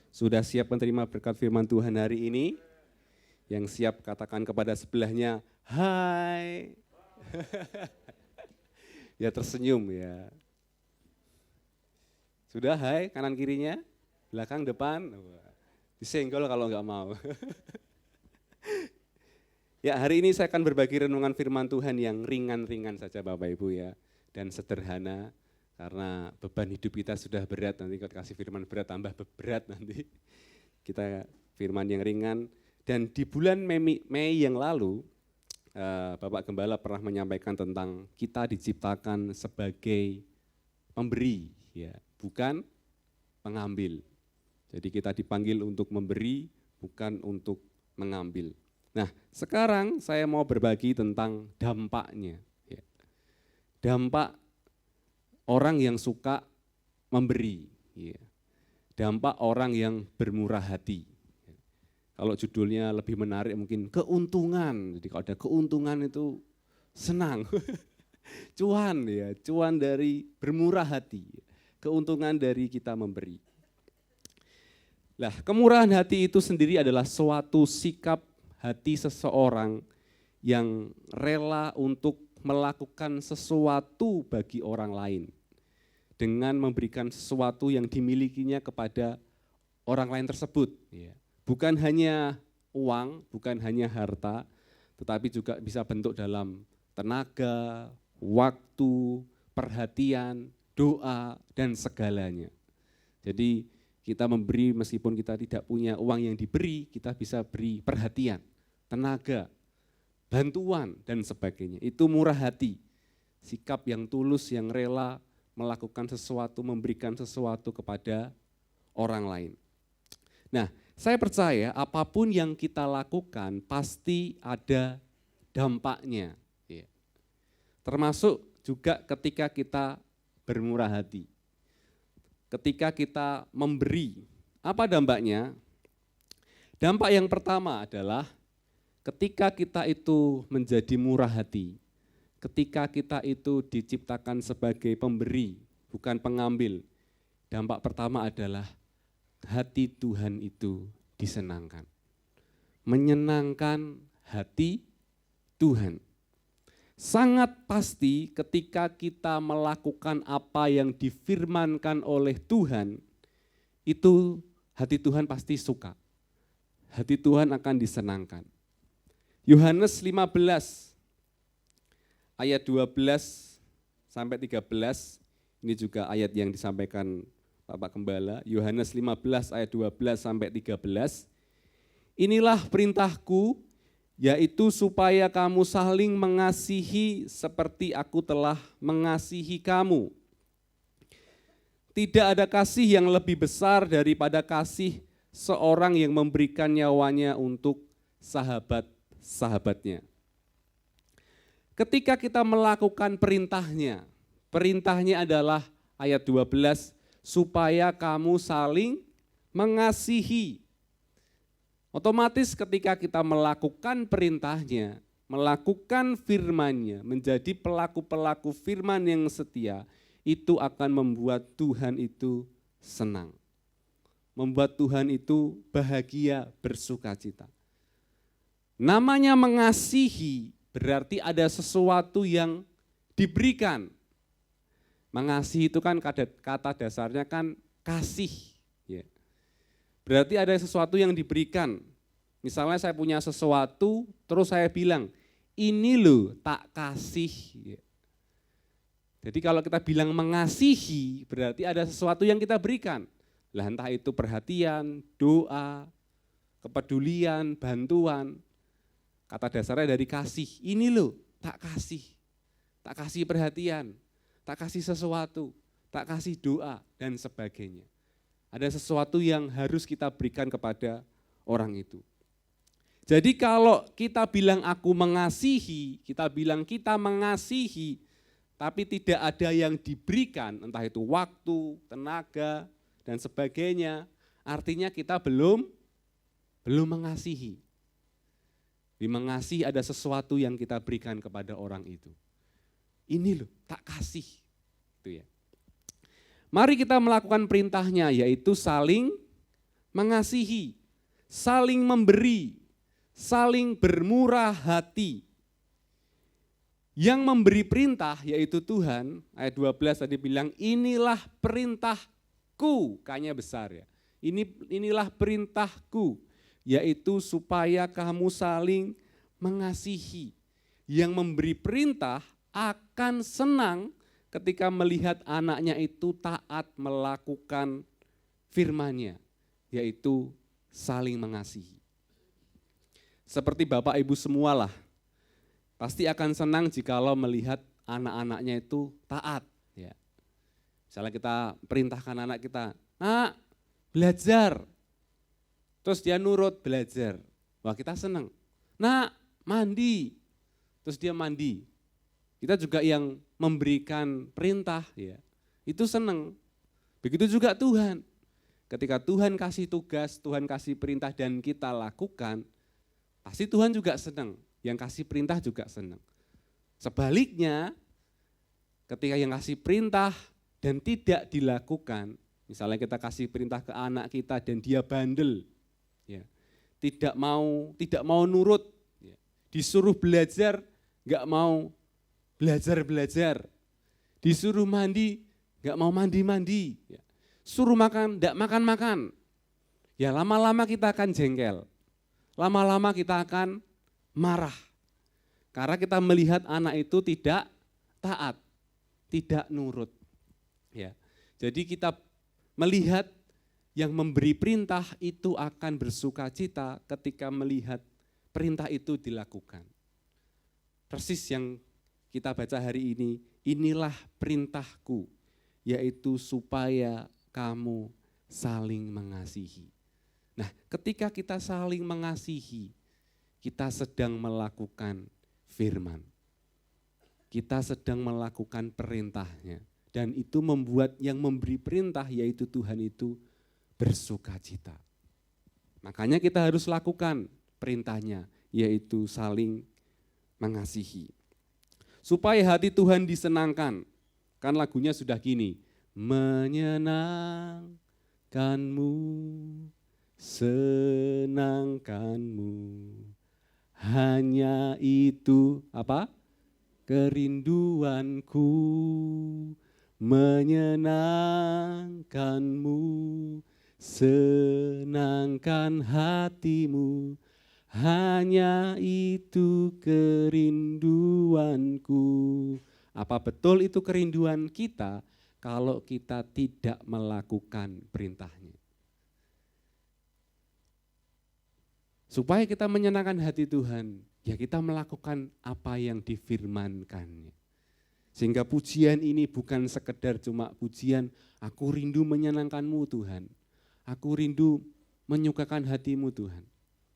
Speaker 1: Sudah siap menerima berkat firman Tuhan hari ini? Yang siap katakan kepada sebelahnya, hai. Ya tersenyum ya. Sudah hai, kanan kirinya, belakang depan. Disenggol kalau enggak mau. Ya, hari ini saya akan berbagi renungan firman Tuhan yang ringan-ringan saja Bapak Ibu ya. Dan sederhana. Karena beban hidup kita sudah berat, nanti kalau kasih firman berat tambah berat nanti. Kita firman yang ringan. Dan di bulan Mei yang lalu, Bapak Gembala pernah menyampaikan tentang kita diciptakan sebagai pemberi, ya, bukan pengambil. Jadi kita dipanggil untuk memberi, bukan untuk mengambil. Nah, sekarang saya mau berbagi tentang dampaknya. Ya. Dampak orang yang suka memberi, ya. Dampak orang yang bermurah hati.
Speaker 4: Kalau judulnya lebih menarik mungkin keuntungan. Jadi kalau ada keuntungan itu senang. Cuan ya, cuan dari bermurah hati. Keuntungan dari kita memberi. Nah, kemurahan hati itu sendiri adalah suatu sikap hati seseorang yang rela untuk melakukan sesuatu bagi orang lain dengan memberikan sesuatu yang dimilikinya kepada orang lain tersebut. Bukan hanya uang, bukan hanya harta, tetapi juga bisa bentuk dalam tenaga, waktu, perhatian, doa, dan segalanya. Jadi kita memberi meskipun kita tidak punya uang yang diberi, kita bisa beri perhatian, tenaga, bantuan, dan sebagainya. Itu murah hati, sikap yang tulus, yang rela melakukan sesuatu, memberikan sesuatu kepada orang lain. Nah, saya percaya apapun yang kita lakukan pasti ada dampaknya. Termasuk juga ketika kita bermurah hati. Ketika kita memberi, apa dampaknya? Dampak yang pertama adalah ketika kita itu menjadi murah hati, ketika kita itu diciptakan sebagai pemberi, bukan pengambil, dampak pertama adalah hati Tuhan itu disenangkan. Menyenangkan hati Tuhan. Sangat pasti ketika kita melakukan apa yang difirmankan oleh Tuhan, itu hati Tuhan pasti suka. Hati Tuhan akan disenangkan. Yohanes 15 ayat 12 sampai 13, ini juga ayat yang disampaikan Bapak Gembala, Yohanes 15 ayat 12 sampai 13. Inilah perintahku, yaitu supaya kamu saling mengasihi seperti aku telah mengasihi kamu. Tidak ada kasih yang lebih besar daripada kasih seorang yang memberikan nyawanya untuk sahabat-sahabatnya. Ketika kita melakukan perintahnya adalah ayat 12, supaya kamu saling mengasihi. Otomatis ketika kita melakukan perintahnya, melakukan firman-Nya, menjadi pelaku-pelaku firman yang setia, itu akan membuat Tuhan itu senang. Membuat Tuhan itu bahagia, bersukacita. Namanya mengasihi berarti ada sesuatu yang diberikan. Mengasihi itu kan kata dasarnya kan kasih. Ya. Berarti ada sesuatu yang diberikan. Misalnya saya punya sesuatu, terus saya bilang, ini loh tak kasih. Ya. Jadi kalau kita bilang mengasihi, berarti ada sesuatu yang kita berikan. Lah entah itu perhatian, doa, kepedulian, bantuan. Kata dasarnya dari kasih, ini loh tak kasih perhatian. Tak kasih sesuatu, tak kasih doa, dan sebagainya. Ada sesuatu yang harus kita berikan kepada orang itu. Jadi kalau kita bilang aku mengasihi, kita bilang kita mengasihi, tapi tidak ada yang diberikan, entah itu waktu, tenaga, dan sebagainya, artinya kita belum mengasihi. Di mengasihi ada sesuatu yang kita berikan kepada orang itu. Ini loh, tak kasih. Itu ya. Mari kita melakukan perintahnya, yaitu saling mengasihi, saling memberi, saling bermurah hati. Yang memberi perintah, yaitu Tuhan, ayat 12 tadi bilang, inilah perintahku, kayaknya besar ya. Inilah perintahku, yaitu supaya kamu saling mengasihi. Yang memberi perintah akan senang ketika melihat anaknya itu taat melakukan firman-Nya, yaitu saling mengasihi. Seperti Bapak Ibu semualah, pasti akan senang jikalau melihat anak-anaknya itu taat. Ya. Misalnya kita perintahkan anak kita, nak belajar, terus dia nurut belajar, wah kita senang. Nak mandi, terus dia mandi. Kita juga yang memberikan perintah, ya, itu senang. Begitu juga Tuhan. ketika Tuhan kasih tugas, Tuhan kasih perintah dan kita lakukan, pasti Tuhan juga senang, yang kasih perintah juga senang. Sebaliknya, ketika yang kasih perintah dan tidak dilakukan, misalnya kita kasih perintah ke anak kita dan dia bandel, ya, tidak mau nurut, ya, disuruh belajar, nggak mau belajar, disuruh mandi, nggak mau mandi, ya, suruh makan, nggak makan, ya lama-lama kita akan jengkel, lama-lama kita akan marah, karena kita melihat anak itu tidak taat, tidak nurut. Ya, jadi kita melihat yang memberi perintah itu akan bersuka cita ketika melihat perintah itu dilakukan. Persis yang kita baca hari ini, inilah perintahku, yaitu supaya kamu saling mengasihi. Nah, ketika kita saling mengasihi, kita sedang melakukan firman. Kita sedang melakukan perintahnya. Dan itu membuat yang memberi perintah, yaitu Tuhan itu bersuka cita. Makanya kita harus lakukan perintahnya, yaitu saling mengasihi. Supaya hati Tuhan disenangkan. Kan lagunya sudah gini, menyenangkanmu, senangkanmu, hanya itu apa? Kerinduanku, menyenangkanmu, senangkan hatimu, hanya itu kerinduanku. Apa betul itu kerinduan kita kalau kita tidak melakukan perintahnya? Supaya kita menyenangkan hati Tuhan, ya kita melakukan apa yang difirmankannya. Sehingga pujian ini bukan sekedar cuma pujian, aku rindu menyenangkanmu Tuhan. Aku rindu menyukakan hatimu Tuhan.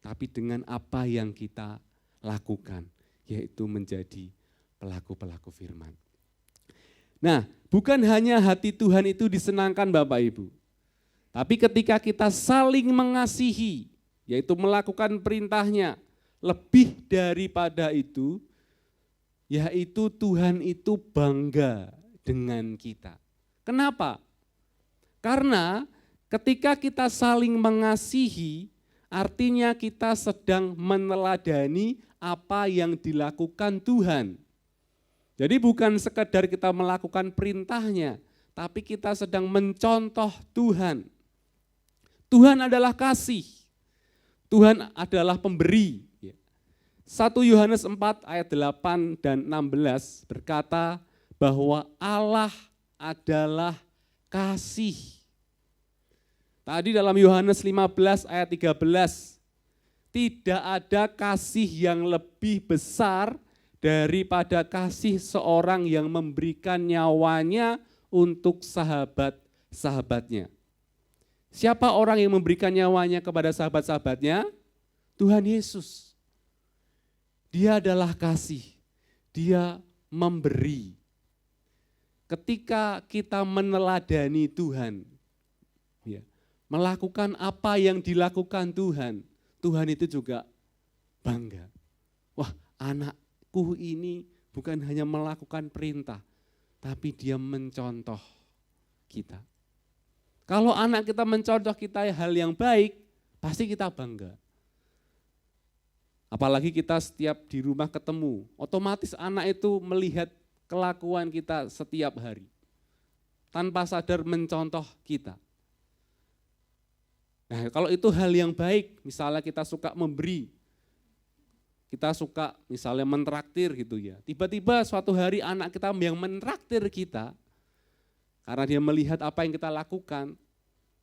Speaker 4: Tapi dengan apa yang kita lakukan, yaitu menjadi pelaku-pelaku firman. Nah, bukan hanya hati Tuhan itu disenangkan Bapak Ibu. Tapi ketika kita saling mengasihi, yaitu melakukan perintahnya, lebih daripada itu, yaitu Tuhan itu bangga dengan kita. Kenapa? Karena ketika kita saling mengasihi, artinya kita sedang meneladani apa yang dilakukan Tuhan. Jadi bukan sekedar kita melakukan perintahnya, tapi kita sedang mencontoh Tuhan. Tuhan adalah kasih, Tuhan adalah pemberi. 1 Yohanes 4 ayat 8 dan 16 berkata bahwa Allah adalah kasih. Tadi dalam Yohanes 15 ayat 13, tidak ada kasih yang lebih besar daripada kasih seorang yang memberikan nyawanya untuk sahabat-sahabatnya. Siapa orang yang memberikan nyawanya kepada sahabat-sahabatnya? Tuhan Yesus. Dia adalah kasih, dia memberi. Ketika kita meneladani Tuhan, ya, melakukan apa yang dilakukan Tuhan, Tuhan itu juga bangga. Wah, anakku ini bukan hanya melakukan perintah, tapi dia mencontoh kita. Kalau anak kita mencontoh kita hal yang baik, pasti kita bangga. Apalagi kita setiap di rumah ketemu, otomatis anak itu melihat kelakuan kita setiap hari. Tanpa sadar mencontoh kita. Nah, kalau itu hal yang baik, misalnya kita suka memberi, kita suka misalnya mentraktir gitu ya. Tiba-tiba suatu hari anak kita yang mentraktir kita, karena dia melihat apa yang kita lakukan,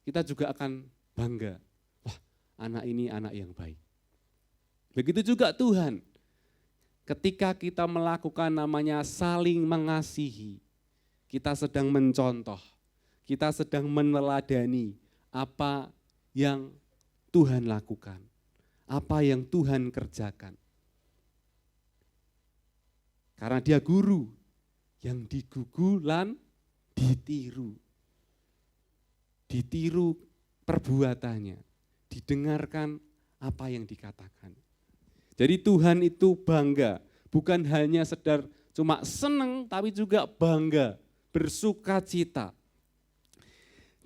Speaker 4: kita juga akan bangga. Wah, anak ini anak yang baik. Begitu juga Tuhan, ketika kita melakukan namanya saling mengasihi, kita sedang mencontoh, kita sedang meneladani apa yang Tuhan lakukan, apa yang Tuhan kerjakan. Karena dia guru yang digugu lan ditiru. Ditiru perbuatannya, didengarkan apa yang dikatakan. Jadi Tuhan itu bangga, bukan hanya sekedar cuma senang, tapi juga bangga, bersuka cita.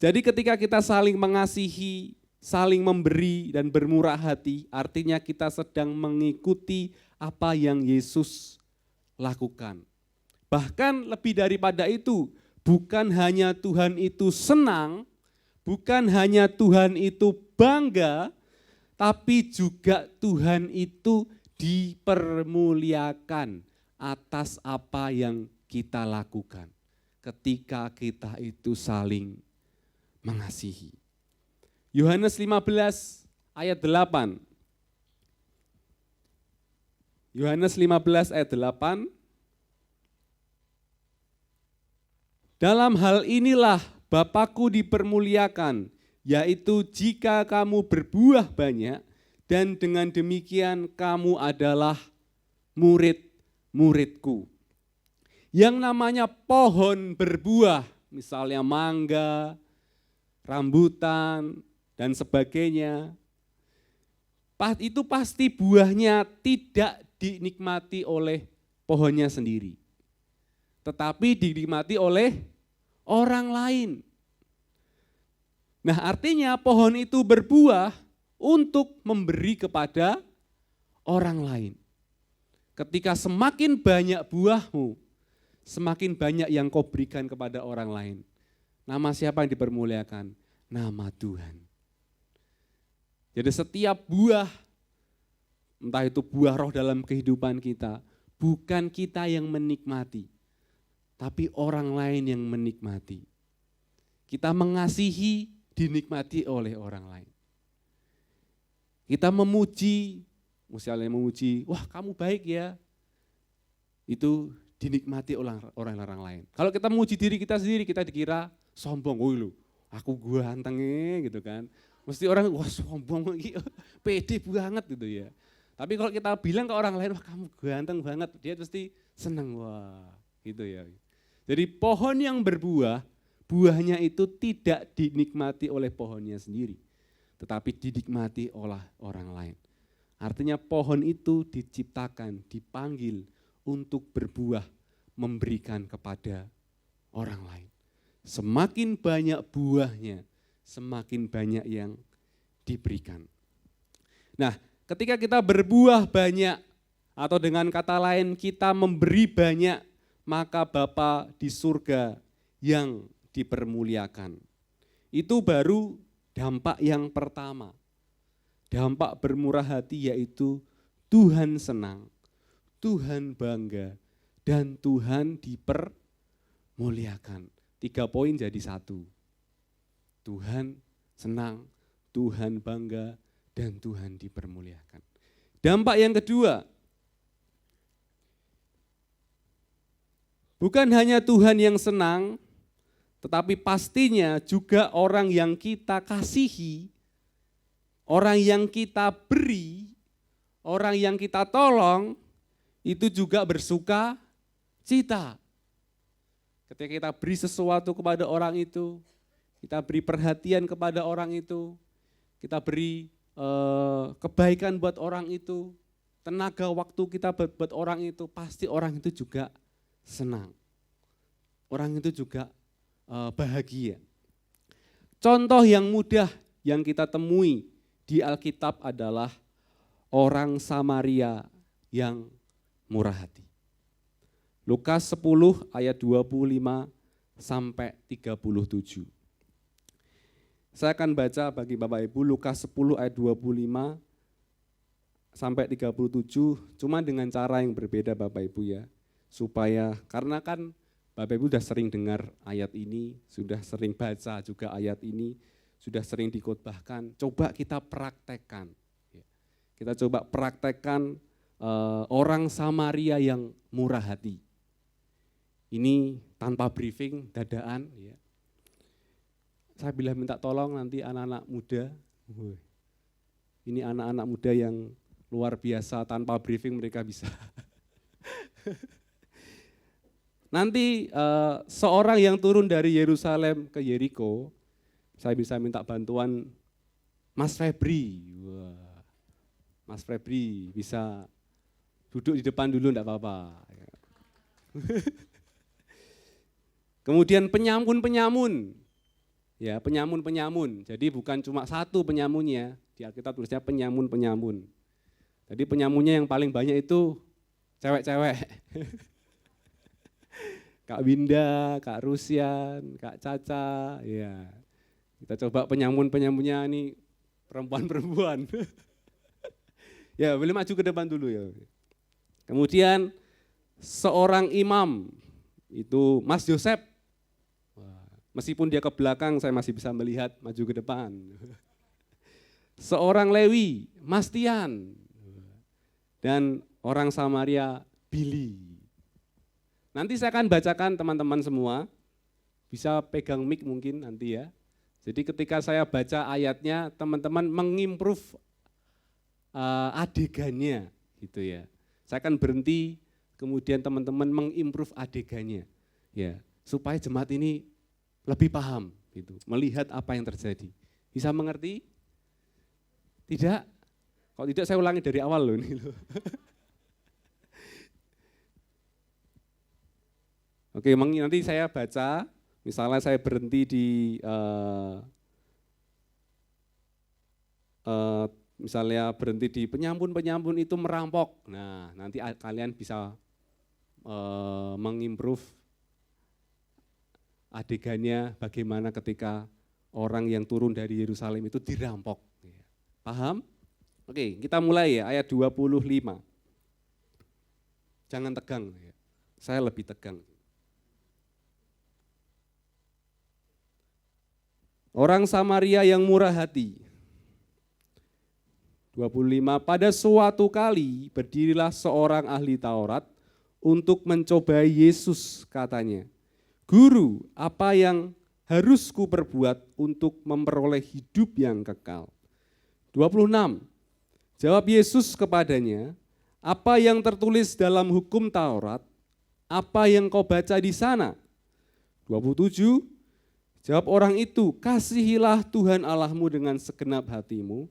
Speaker 4: Jadi ketika kita saling mengasihi, saling memberi dan bermurah hati, artinya kita sedang mengikuti apa yang Yesus lakukan. Bahkan lebih daripada itu, bukan hanya Tuhan itu senang, bukan hanya Tuhan itu bangga, tapi juga Tuhan itu dipermuliakan atas apa yang kita lakukan ketika kita itu saling mengasihi. Yohanes 15 ayat 8. Yohanes 15 ayat 8. Dalam hal inilah Bapa-Ku dipermuliakan, yaitu jika kamu berbuah banyak, dan dengan demikian kamu adalah murid-murid-Ku. Yang namanya pohon berbuah, misalnya mangga, rambutan, dan sebagainya, itu pasti buahnya tidak dinikmati oleh pohonnya sendiri, tetapi dinikmati oleh orang lain. Nah, artinya pohon itu berbuah untuk memberi kepada orang lain. Ketika semakin banyak buahmu, semakin banyak yang kau berikan kepada orang lain. Nama siapa yang dipermuliakan? Nama Tuhan. Jadi setiap buah, entah itu buah roh dalam kehidupan kita, bukan kita yang menikmati, tapi orang lain yang menikmati. Kita mengasihi, dinikmati oleh orang lain. Kita memuji, misalnya memuji, wah kamu baik ya, itu dinikmati oleh orang lain. Kalau kita memuji diri kita sendiri, kita dikira sombong, woi lu, aku gantengnya gitu kan. Mesti orang, wah sombong, pede banget gitu ya. Tapi kalau kita bilang ke orang lain, wah kamu ganteng banget, dia pasti senang, wah gitu ya. Jadi pohon yang berbuah, buahnya itu tidak dinikmati oleh pohonnya sendiri, tetapi dinikmati oleh orang lain. Artinya pohon itu diciptakan, dipanggil untuk berbuah, memberikan kepada orang lain. Semakin banyak buahnya, semakin banyak yang diberikan. Nah, ketika kita berbuah banyak, atau dengan kata lain kita memberi banyak, maka Bapa di surga yang dipermuliakan. Itu baru dampak yang pertama. Dampak bermurah hati yaitu Tuhan senang, Tuhan bangga, dan Tuhan dipermuliakan. 3 poin jadi 1. Tuhan senang, Tuhan bangga, dan Tuhan dipermuliakan. Dampak yang kedua, bukan hanya Tuhan yang senang, tetapi pastinya juga orang yang kita kasihi, orang yang kita beri, orang yang kita tolong, itu juga bersuka cita. Ketika kita beri sesuatu kepada orang itu, kita beri perhatian kepada orang itu, kita beri kebaikan buat orang itu, tenaga waktu kita buat orang itu, pasti orang itu juga senang. Orang itu juga bahagia. Contoh yang mudah yang kita temui di Alkitab adalah orang Samaria yang murah hati. Lukas 10 ayat 25 sampai 37. Saya akan baca bagi Bapak Ibu Lukas 10 ayat 25 sampai 37, cuma dengan cara yang berbeda Bapak Ibu ya. Supaya, karena kan Bapak Ibu sudah sering dengar ayat ini, sudah sering baca juga ayat ini, sudah sering dikhotbahkan, coba kita praktekkan. Kita coba praktekkan orang Samaria yang murah hati. Ini tanpa briefing, dadaan. Ya. Saya bilang minta tolong nanti anak-anak muda, ini anak-anak muda yang luar biasa, tanpa briefing mereka bisa. Nanti seorang yang turun dari Yerusalem ke Yeriko, Saya bisa minta bantuan Mas Febri. Wah, Mas Febri bisa duduk di depan dulu, enggak apa-apa. Kemudian penyamun-penyamun. Ya, penyamun-penyamun. Jadi bukan cuma satu penyamunnya, di Alkitab tulisnya penyamun-penyamun. Jadi penyamunnya yang paling banyak itu cewek-cewek. Kak Winda, Kak Rusian, Kak Caca, ya. Kita coba penyamun-penyamunnya ini perempuan-perempuan. Ya, boleh maju ke depan dulu ya. Kemudian seorang imam, itu Mas Yosep. Meskipun dia ke belakang, saya masih bisa melihat maju ke depan. Seorang Lewi, Mas Tian. Dan orang Samaria, Billy. Nanti saya akan bacakan teman-teman semua, bisa pegang mic mungkin nanti ya. Jadi ketika saya baca ayatnya, teman-teman mengimprove adegannya gitu ya. Saya akan berhenti, kemudian teman-teman mengimprove adegannya, ya, supaya jemaat ini lebih paham, gitu, melihat apa yang terjadi. Bisa mengerti? Tidak? Kalau tidak saya ulangi dari awal loh ini loh. Oke, nanti saya baca, misalnya saya berhenti di misalnya berhenti di penyampun itu merampok. Nah, nanti kalian bisa mengimprove adegannya bagaimana ketika orang yang turun dari Yerusalem itu dirampok. Paham? Oke, kita mulai ya, ayat 25. Jangan tegang, saya lebih tegang. Orang Samaria yang murah hati. 25, pada suatu kali berdirilah seorang ahli Taurat untuk mencobai Yesus, katanya, Guru, apa yang harus ku perbuat untuk memperoleh hidup yang kekal? 26, jawab Yesus kepadanya, apa yang tertulis dalam hukum Taurat, apa yang kau baca di sana? 27, jawab orang itu, kasihilah Tuhan Allahmu dengan segenap hatimu,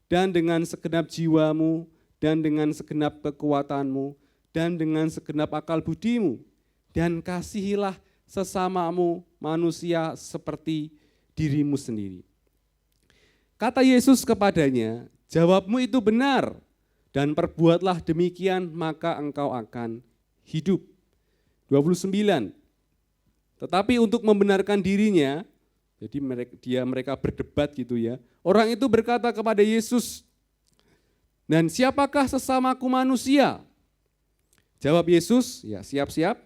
Speaker 4: dan dengan segenap jiwamu, dan dengan segenap kekuatanmu, dan dengan segenap akal budimu, dan kasihilah sesamamu manusia seperti dirimu sendiri. Kata Yesus kepadanya, jawabmu itu benar, dan perbuatlah demikian maka engkau akan hidup. 29, tetapi untuk membenarkan dirinya, jadi mereka berdebat gitu ya. Orang itu berkata kepada Yesus, dan siapakah sesamaku manusia? Jawab Yesus, ya siap-siap,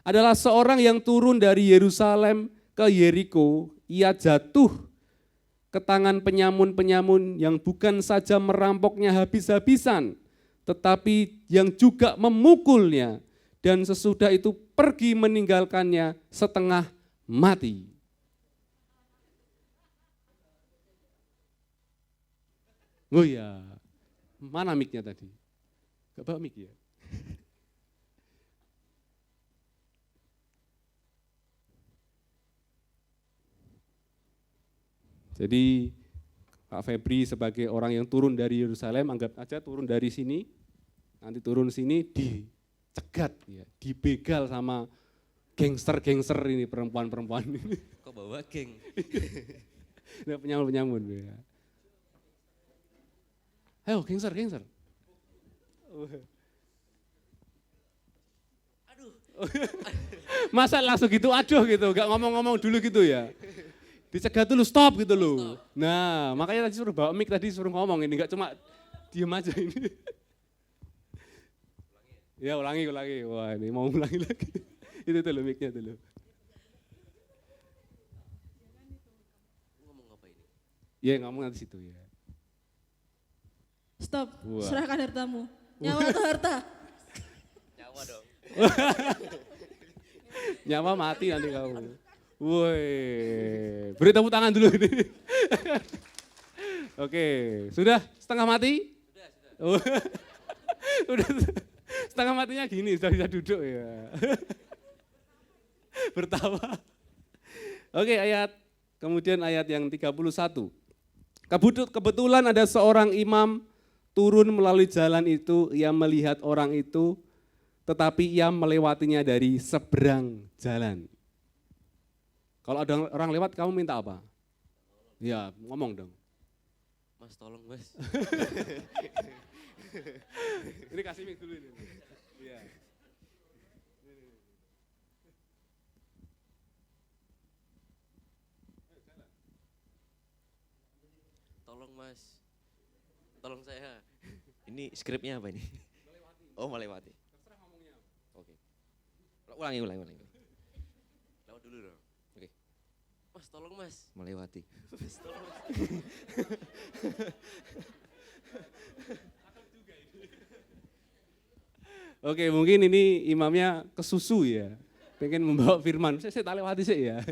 Speaker 4: adalah seorang yang turun dari Yerusalem ke Yeriko, ia jatuh ke tangan penyamun-penyamun yang bukan saja merampoknya habis-habisan, tetapi yang juga memukulnya, dan sesudah itu pergi meninggalkannya setengah mati. Oh iya, mana mic-nya tadi? Gak bawa mic ya? Jadi Pak Febri sebagai orang yang turun dari Yerusalem, anggap aja turun dari sini, nanti turun sini dicegat, ya, dibegal sama gangster-gangster ini, perempuan-perempuan ini.
Speaker 5: Kok bawa geng?
Speaker 4: Penyamun-penyamun. Ya. Ayo gangster.
Speaker 5: Aduh.
Speaker 4: Masa langsung gitu aduh gitu, gak ngomong-ngomong dulu gitu ya. Dicegat dulu, stop gitu loh. Nah, makanya tadi suruh bawa mic, tadi suruh ngomong ini, gak cuma diem aja ini. Ya ulangi. Wah ini mau ulangi lagi. Itu dulu mic-nya dulu.
Speaker 5: Ngomong apa ini?
Speaker 4: Ya ngomong nanti situ ya.
Speaker 3: Stop,
Speaker 4: Wah.
Speaker 3: serahkan hartamu. Nyawa atau harta?
Speaker 5: Nyawa dong.
Speaker 4: Nyawa mati nanti kamu. Woi, beri tepuk tangan dulu ini. Oke, sudah setengah mati? Sudah. Udah setengah matinya gini, sudah bisa duduk ya. Bertawa. Oke, ayat kemudian ayat yang 31. Kebetulan ada seorang imam turun melalui jalan itu, ia melihat orang itu, tetapi ia melewatinya dari seberang jalan. Kalau ada orang lewat, kamu minta apa? Ya, ngomong dong.
Speaker 5: Mas tolong mas.
Speaker 4: Ini kasih mic dulu ini. Ya.
Speaker 5: Tolong mas. Tolong saya. Ini skripnya apa ini? Oh melewati. Oke. Ulangi. Lewat dulu dong. Oke. Mas tolong mas. Melewati. Mas tolong mas.
Speaker 4: Oke, mungkin ini imamnya kesusu ya. Pengen membawa firman. Saya tak lewati sih ya.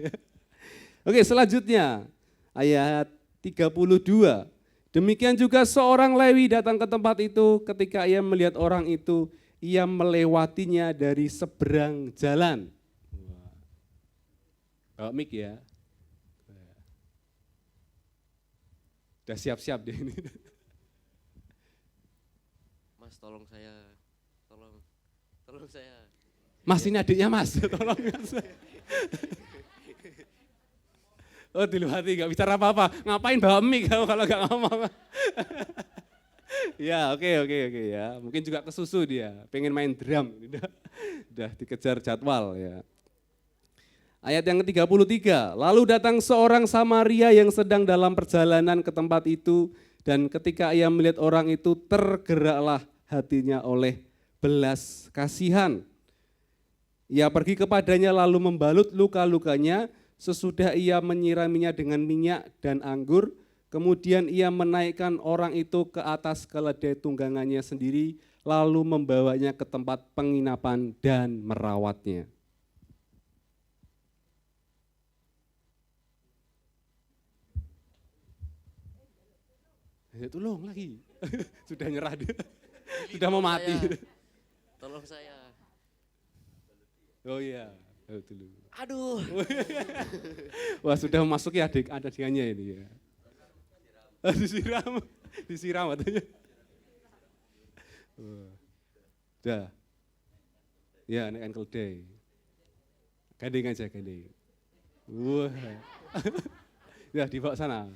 Speaker 4: Oke, selanjutnya ayat 32. Demikian juga seorang Lewi datang ke tempat itu, ketika ia melihat orang itu, ia melewatinya dari seberang jalan. Bawa mic ya. Udah siap-siap deh ini.
Speaker 5: Mas tolong saya. Tolong saya.
Speaker 4: Mas ini adiknya mas, tolong mas. Oh dilewati, gak bicara apa-apa. Ngapain bawa mic kamu kalau gak ngomong. Ya oke ya. Mungkin juga kesusu dia, pengen main drum. Udah dikejar jadwal ya. Ayat yang ke-33, lalu datang seorang Samaria yang sedang dalam perjalanan ke tempat itu, dan ketika ia melihat orang itu, tergeraklah hatinya oleh belas kasihan. Ia pergi kepadanya lalu membalut luka-lukanya, sesudah ia menyiraminya dengan minyak dan anggur, kemudian ia menaikkan orang itu ke atas keledai tunggangannya sendiri, lalu membawanya ke tempat penginapan dan merawatnya. Tolong lagi, sudah nyerah dia, sudah mau mati.
Speaker 5: Tolong saya.
Speaker 4: Oh iya, dulu.
Speaker 5: Aduh.
Speaker 4: Wah sudah memasuki adegannya ini ya. Disiram katanya. Udah. Ya, naikkan keledai. Gandeng aja, gandeng. Wah. Ya, dibawa sana.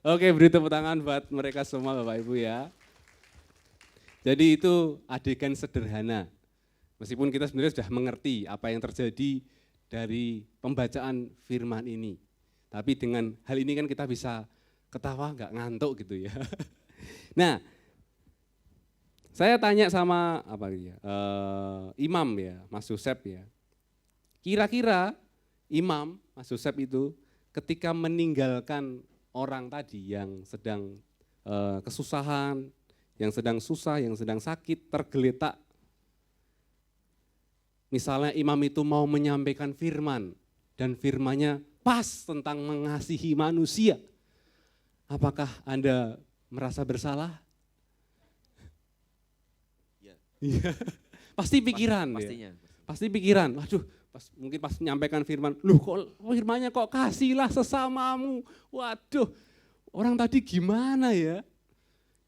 Speaker 4: Oke, beri tepuk tangan buat mereka semua Bapak Ibu ya. Jadi itu adegan sederhana. Meskipun kita sebenarnya sudah mengerti apa yang terjadi dari pembacaan firman ini. Tapi dengan hal ini kan kita bisa ketawa nggak ngantuk gitu ya. Nah, saya tanya sama imam ya, Mas Yosep ya. Kira-kira imam Mas Yosep itu ketika meninggalkan orang tadi yang sedang kesusahan, yang sedang susah, yang sedang sakit, tergeletak. Misalnya imam itu mau menyampaikan firman, dan firmannya pas tentang mengasihi manusia. Apakah Anda merasa bersalah? Iya. Pasti pikiran.
Speaker 5: Pastinya.
Speaker 4: Ya. Pasti pikiran, waduh, mungkin pas menyampaikan firman, loh kok firmannya kok kasihlah sesamamu. Waduh, orang tadi gimana ya?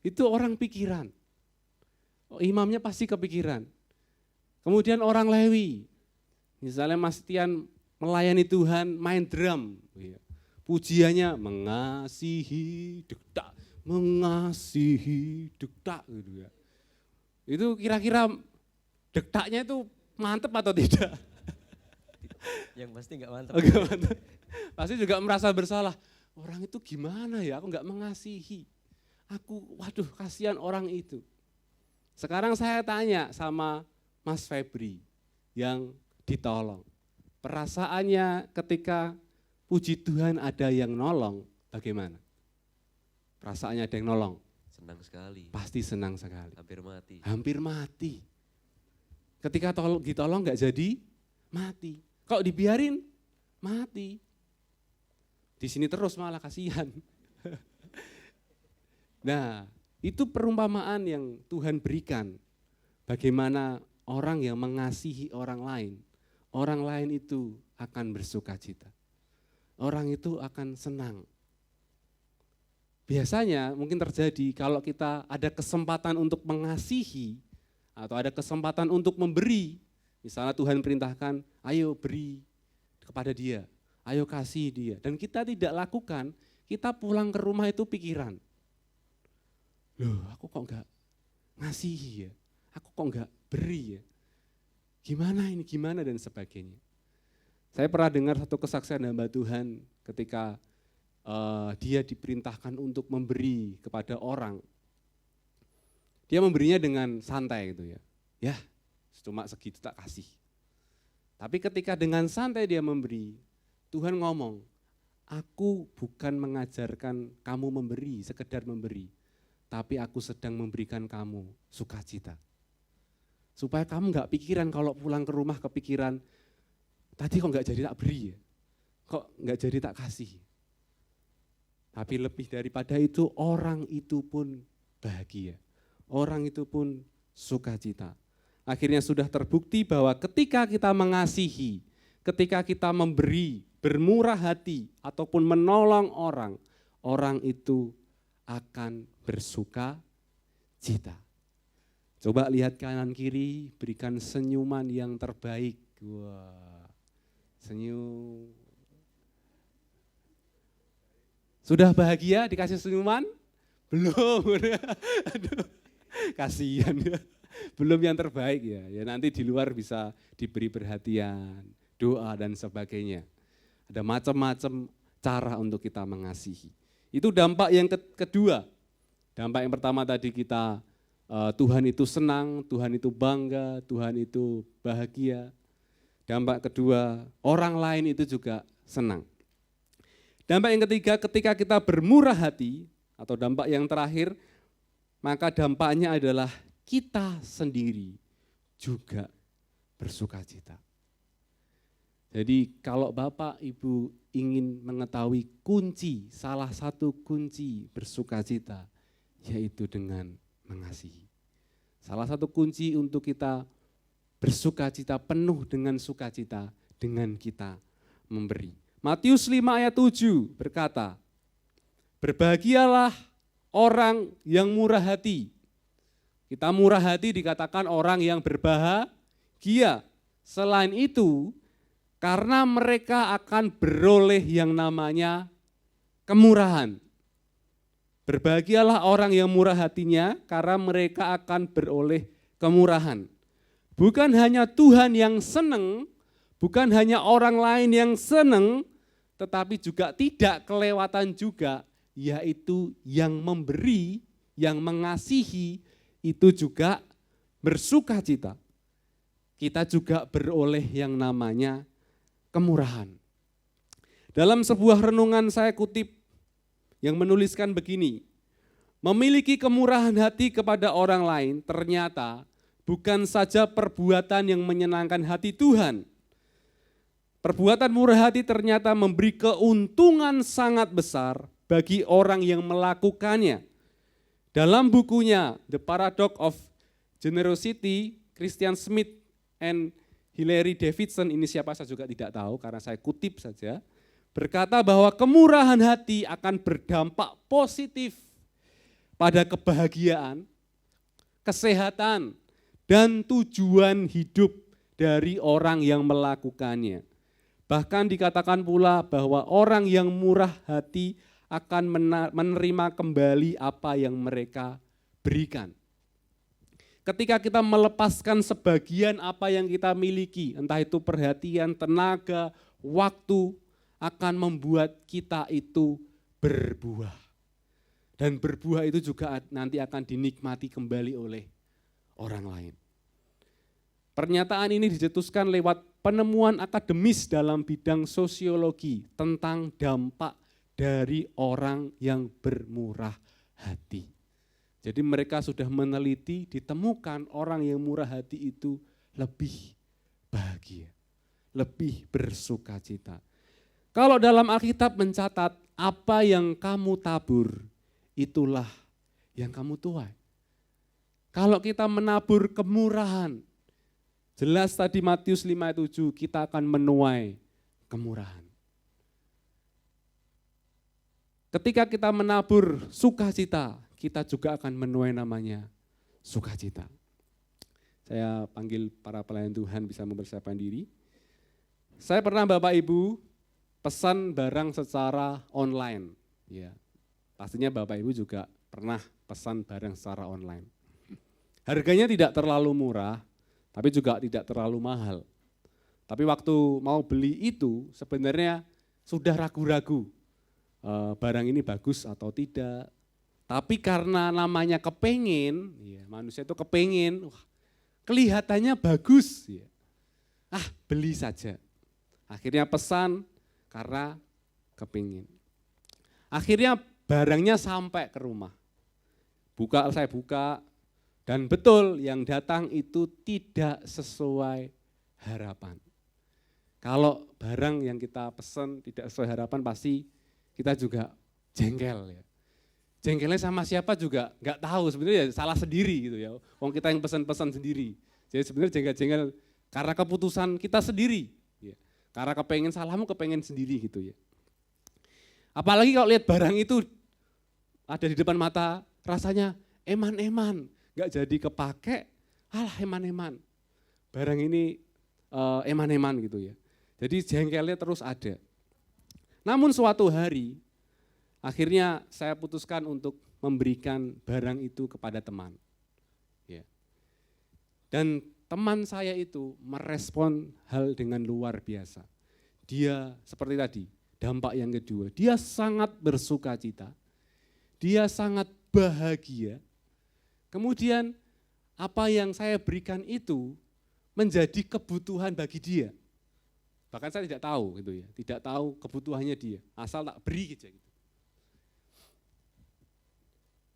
Speaker 4: Itu orang pikiran. Imamnya pasti kepikiran. Kemudian orang Lewi, misalnya Mas Tian melayani Tuhan, main drum. Pujiannya mengasihi dektak, gitu ya. Itu kira-kira dektaknya itu mantep atau tidak?
Speaker 5: Yang pasti nggak mantap.
Speaker 4: Mantep. Pasti juga merasa bersalah. Orang itu gimana ya, aku nggak mengasihi. Waduh kasihan orang itu. Sekarang saya tanya sama Mas Febri yang ditolong. Perasaannya ketika puji Tuhan ada yang nolong, bagaimana? Perasaannya ada yang nolong?
Speaker 5: Senang sekali.
Speaker 4: Pasti senang sekali.
Speaker 5: Hampir mati.
Speaker 4: Ketika ditolong nggak jadi, mati. Kalau dibiarin, mati. Di sini terus malah kasihan. Nah, itu perumpamaan yang Tuhan berikan. Bagaimana orang yang mengasihi orang lain, orang lain itu akan bersukacita. Orang itu akan senang. Biasanya mungkin terjadi kalau kita ada kesempatan untuk mengasihi atau ada kesempatan untuk memberi. Misalnya Tuhan perintahkan, ayo beri kepada dia, ayo kasih dia. Dan kita tidak lakukan, kita pulang ke rumah itu pikiran. Loh, aku kok enggak ngasihi ya? Aku kok enggak beri ya? Gimana ini, gimana dan sebagainya. Saya pernah dengar satu kesaksian hamba Tuhan ketika dia diperintahkan untuk memberi kepada orang. Dia memberinya dengan santai gitu ya. Ya, cuma segitu tak kasih. Tapi ketika dengan santai dia memberi, Tuhan ngomong, aku bukan mengajarkan kamu memberi, sekedar memberi. Tapi aku sedang memberikan kamu sukacita. Supaya kamu enggak pikiran kalau pulang ke rumah kepikiran, tadi kok enggak jadi tak beri ya? Kok enggak jadi tak kasih? Tapi lebih daripada itu, orang itu pun bahagia. Orang itu pun sukacita. Akhirnya sudah terbukti bahwa ketika kita mengasihi, ketika kita memberi, bermurah hati, ataupun menolong orang, orang itu akan bersuka cita. Coba lihat kanan kiri, berikan senyuman yang terbaik. Wah, senyum. Sudah bahagia dikasih senyuman? Belum. Aduh, kasihan ya. Belum yang terbaik ya. Ya nanti di luar bisa diberi perhatian, doa dan sebagainya. Ada macam-macam cara untuk kita mengasihi. Itu dampak yang kedua. Dampak yang pertama tadi kita Tuhan itu senang, Tuhan itu bangga, Tuhan itu bahagia. Dampak kedua, orang lain itu juga senang. Dampak yang ketiga, ketika kita bermurah hati, atau dampak yang terakhir, maka dampaknya adalah kita sendiri juga bersukacita. Jadi kalau Bapak Ibu ingin mengetahui kunci, salah satu kunci bersukacita, yaitu dengan mengasihi. Salah satu kunci untuk kita bersukacita, penuh dengan sukacita, dengan kita memberi. Matius 5 ayat 7 berkata, berbahagialah orang yang murah hati. Kita murah hati dikatakan orang yang berbahagia. Selain itu, karena mereka akan beroleh yang namanya kemurahan. Berbahagialah orang yang murah hatinya karena mereka akan beroleh kemurahan. Bukan hanya Tuhan yang senang, bukan hanya orang lain yang senang, tetapi juga tidak kelewatan juga, yaitu yang memberi, yang mengasihi, itu juga bersukacita. Kita juga beroleh yang namanya kemurahan. Dalam sebuah renungan saya kutip yang menuliskan begini, memiliki kemurahan hati kepada orang lain ternyata bukan saja perbuatan yang menyenangkan hati Tuhan. Perbuatan murah hati ternyata memberi keuntungan sangat besar bagi orang yang melakukannya. Dalam bukunya The Paradox of Generosity, Christian Smith and Hilary Davidson, ini siapa saya juga tidak tahu karena saya kutip saja, berkata bahwa kemurahan hati akan berdampak positif pada kebahagiaan, kesehatan, dan tujuan hidup dari orang yang melakukannya. Bahkan dikatakan pula bahwa orang yang murah hati akan menerima kembali apa yang mereka berikan. Ketika kita melepaskan sebagian apa yang kita miliki, entah itu perhatian, tenaga, waktu, akan membuat kita itu berbuah. Dan berbuah itu juga nanti akan dinikmati kembali oleh orang lain. Pernyataan ini dicetuskan lewat penemuan akademis dalam bidang sosiologi tentang dampak dari orang yang bermurah hati. Jadi mereka sudah meneliti, ditemukan orang yang murah hati itu lebih bahagia, lebih bersukacita. Kalau dalam Alkitab mencatat, apa yang kamu tabur, itulah yang kamu tuai. Kalau kita menabur kemurahan, Jelas tadi Matius 5 ayat 7 kita akan menuai kemurahan. Ketika kita menabur sukacita, kita juga akan menuai namanya sukacita. Saya panggil para pelayan Tuhan bisa mempersiapkan diri. Saya pernah Bapak Ibu pesan barang secara online. Ya, pastinya Bapak Ibu juga pernah pesan barang secara online. Harganya tidak terlalu murah, tapi juga tidak terlalu mahal. Tapi waktu mau beli itu sebenarnya sudah ragu-ragu. Barang ini bagus atau tidak. Tapi karena namanya kepengen, ya, manusia itu kepengen, wah, kelihatannya bagus. Ya. Beli saja. Akhirnya pesan karena kepengen. Akhirnya barangnya sampai ke rumah. Saya buka, dan betul yang datang itu tidak sesuai harapan. Kalau barang yang kita pesan tidak sesuai harapan pasti kita juga jengkel ya. Jengkelnya sama siapa juga nggak tahu, sebenarnya salah sendiri gitu ya. Wong kita yang pesan-pesan sendiri. Jadi sebenarnya jengkel-jengkel karena keputusan kita sendiri. Ya. Karena kepengen salahmu kepengen sendiri gitu ya. Apalagi kalau lihat barang itu ada di depan mata, rasanya eman-eman, nggak jadi kepake, eman-eman. Barang ini eman-eman gitu ya. Jadi jengkelnya terus ada. Namun suatu hari, akhirnya saya putuskan untuk memberikan barang itu kepada teman. Ya. Dan teman saya itu merespon hal dengan luar biasa. Dia seperti tadi, dampak yang kedua, dia sangat bersukacita, dia sangat bahagia. Kemudian apa yang saya berikan itu menjadi kebutuhan bagi dia. Bahkan saya tidak tahu gitu ya, tidak tahu kebutuhannya dia, asal tak beri aja gitu.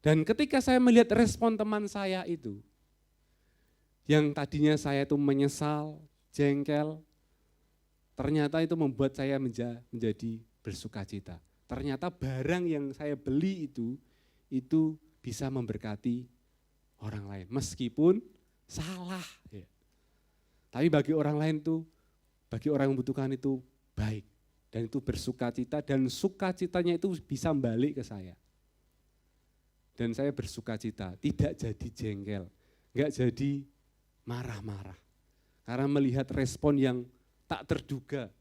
Speaker 4: Dan ketika saya melihat respon teman saya itu, yang tadinya saya itu menyesal, jengkel, ternyata itu membuat saya menjadi bersukacita. Ternyata barang yang saya beli itu bisa memberkati orang lain, meskipun salah. Ya. Tapi bagi orang lain tuh, bagi orang yang membutuhkan itu baik. Dan itu bersukacita, dan sukacitanya itu bisa balik ke saya. Dan saya bersukacita, tidak jadi jengkel, enggak jadi marah-marah. Karena melihat respon yang tak terduga.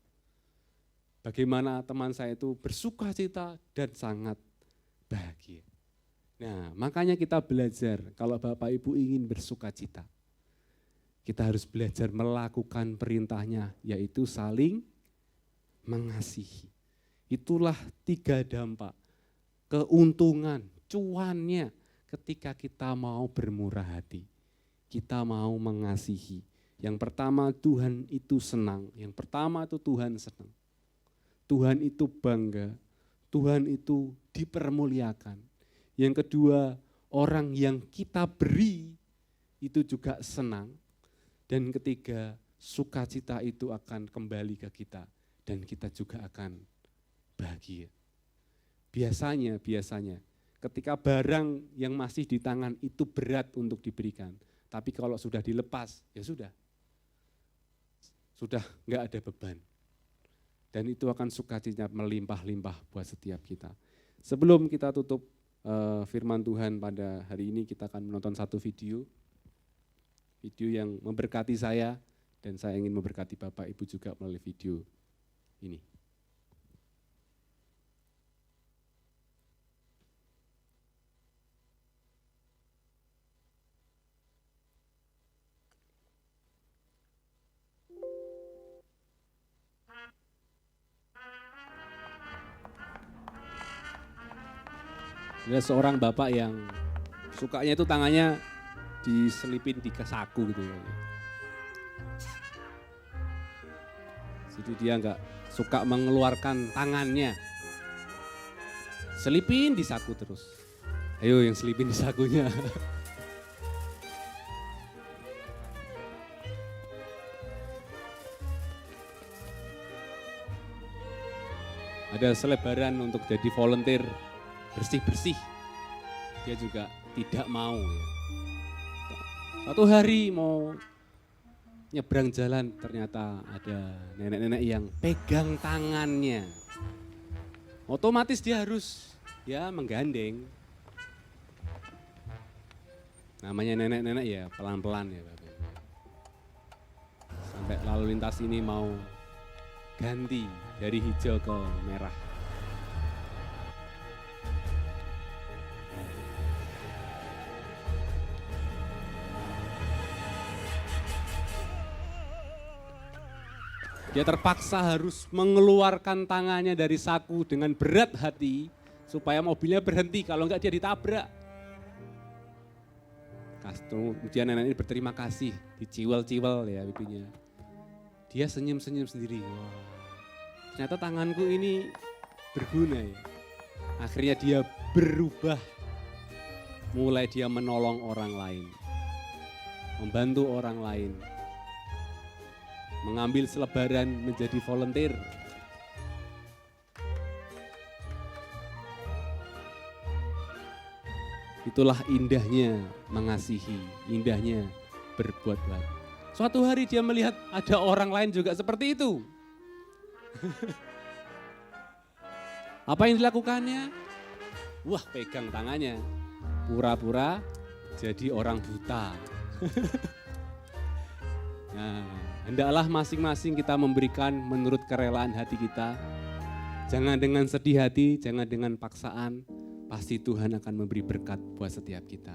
Speaker 4: Bagaimana teman saya itu bersukacita dan sangat bahagia. Nah, makanya kita belajar kalau Bapak Ibu ingin bersukacita. Kita harus belajar melakukan perintahnya, yaitu saling mengasihi. Itulah 3 dampak, keuntungan, cuannya ketika kita mau bermurah hati. Kita mau mengasihi. Yang pertama Tuhan itu senang, yang pertama itu Tuhan senang. Tuhan itu bangga, Tuhan itu dipermuliakan. Yang kedua, orang yang kita beri itu juga senang. Dan ketiga, sukacita itu akan kembali ke kita dan kita juga akan bahagia. Biasanya ketika barang yang masih di tangan itu berat untuk diberikan, tapi kalau sudah dilepas, ya sudah enggak ada beban. Dan itu akan sukacita melimpah-limpah buat setiap kita. Sebelum kita tutup firman Tuhan pada hari ini, kita akan menonton satu video yang memberkati saya, dan saya ingin memberkati Bapak Ibu juga melalui video ini. Ada seorang bapak yang sukanya itu tangannya diselipin di saku gitu ya. Jadi dia enggak suka mengeluarkan tangannya. Selipin di saku terus. Ayo yang selipin di sakunya. Ada selebaran untuk jadi volunteer bersih-bersih. Dia juga tidak mau ya. Satu hari mau nyebrang jalan ternyata ada nenek-nenek yang pegang tangannya. Otomatis dia harus menggandeng. Namanya nenek-nenek ya pelan-pelan ya Bapak. Sampai lalu lintas ini mau ganti dari hijau ke merah. Dia terpaksa harus mengeluarkan tangannya dari saku dengan berat hati supaya mobilnya berhenti, kalau enggak dia ditabrak. Kemudian nenek ini berterima kasih, diciwel-ciwel ya pipinya. Dia senyum-senyum sendiri. Wah, ternyata tanganku ini berguna ya. Akhirnya dia berubah. Mulai dia menolong orang lain. Membantu orang lain. Mengambil selebaran menjadi volunteer. Itulah indahnya mengasihi, indahnya berbuat baik. Suatu hari dia melihat ada orang lain juga seperti itu. Apa yang dilakukannya? Wah, pegang tangannya. Pura-pura jadi orang buta. Nah, hendaklah masing-masing kita memberikan menurut kerelaan hati kita. Jangan dengan sedih hati, jangan dengan paksaan. Pasti Tuhan akan memberi berkat buat setiap kita.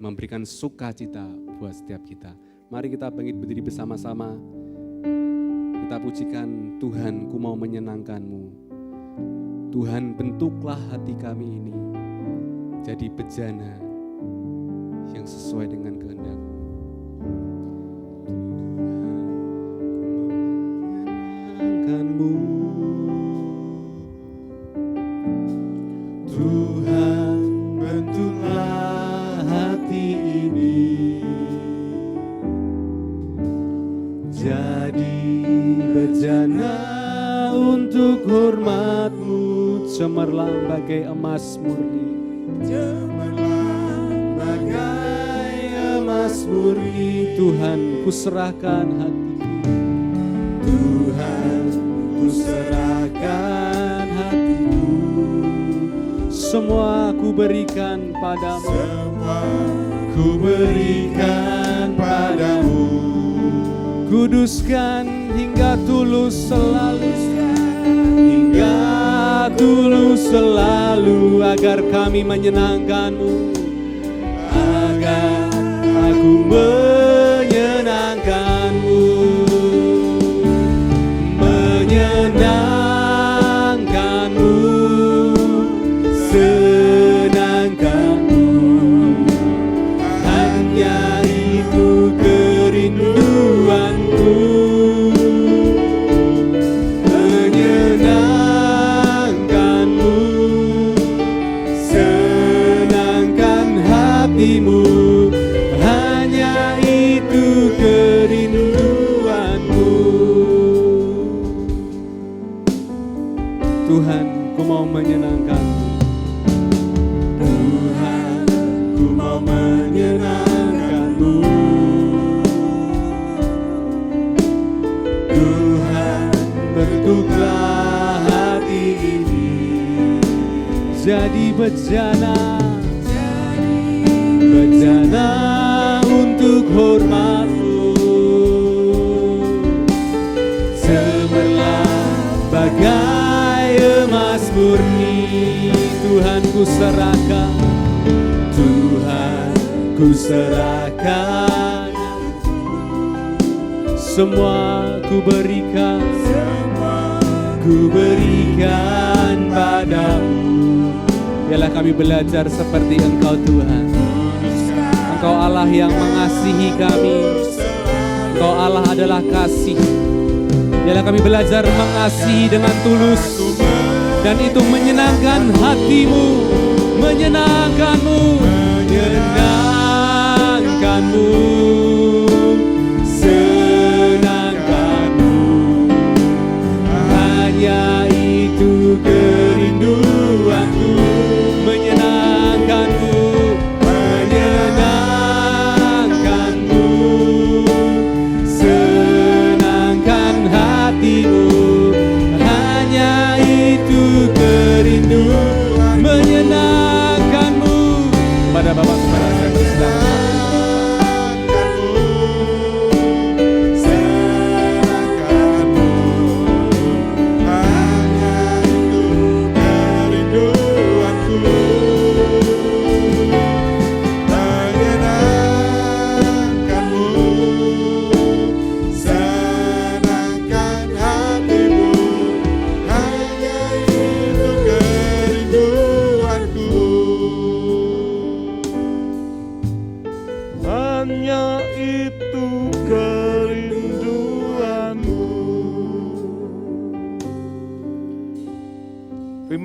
Speaker 4: Memberikan sukacita buat setiap kita. Mari kita bangkit berdiri bersama-sama. Kita pujikan Tuhan, ku mau menyenangkan-Mu. Tuhan, bentuklah hati kami ini jadi bejana yang sesuai dengan kehendak-Mu.
Speaker 2: Tuhan, bentuklah hati ini jadi bejana untuk hormat-Mu.
Speaker 4: Cemerlang bagai emas murni.
Speaker 2: Cemerlang bagai emas murni.
Speaker 4: Tuhan, ku serahkan hatiku.
Speaker 2: Tuhan, ku serahkan hatiku.
Speaker 4: Semua ku berikan padamu.
Speaker 2: Semua ku berikan padamu.
Speaker 4: Kuduskan hingga tulus selalu.
Speaker 2: Hingga
Speaker 4: Tulus selalu agar kami menyenangkan-Mu.
Speaker 2: agar aku menyenangkan-Mu. Menyenangkan-Mu, senangkan-Mu. Hanya itu kerinduanku. Hanya itu kerinduanmu.
Speaker 4: Tuhan, ku mau menyenangkan-Mu.
Speaker 2: Tuhan, ku mau menyenangkan-Mu. Tuhan, bentuklah hati ini
Speaker 4: Jadi bejana
Speaker 2: untuk hormat-Mu. Cemerlang bagai emas murni.
Speaker 4: Tuhan, ku serahkan.
Speaker 2: Tuhan, ku serahkan.
Speaker 4: Semua ku berikan.
Speaker 2: Ku berikan padamu.
Speaker 4: Biarlah kami belajar seperti Engkau Tuhan. Engkau Allah yang mengasihi kami. Engkau Allah adalah kasih. Biarlah kami belajar mengasihi dengan tulus. Dan itu menyenangkan hatimu. Menyenangkan-Mu.
Speaker 2: Menyenangkan-Mu. Senangkan-Mu. Hanya itu kerinduanku.
Speaker 4: Menyenangkan-Mu.
Speaker 2: Menyenangkan-Mu.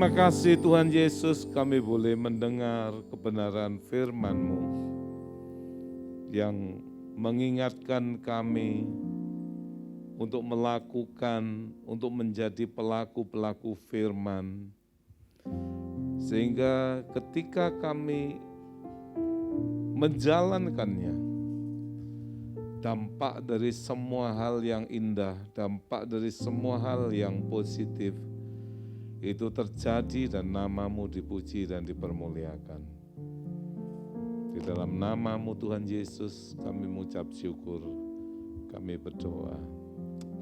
Speaker 2: Terima kasih Tuhan Yesus, kami boleh mendengar kebenaran firman-Mu yang mengingatkan kami untuk melakukan, untuk menjadi pelaku-pelaku firman. Sehingga ketika kami menjalankannya, dampak dari semua hal yang indah, dampak dari semua hal yang positif, itu terjadi dan nama-Mu dipuji dan dipermuliakan. Di dalam nama-Mu Tuhan Yesus kami mengucap syukur, kami berdoa.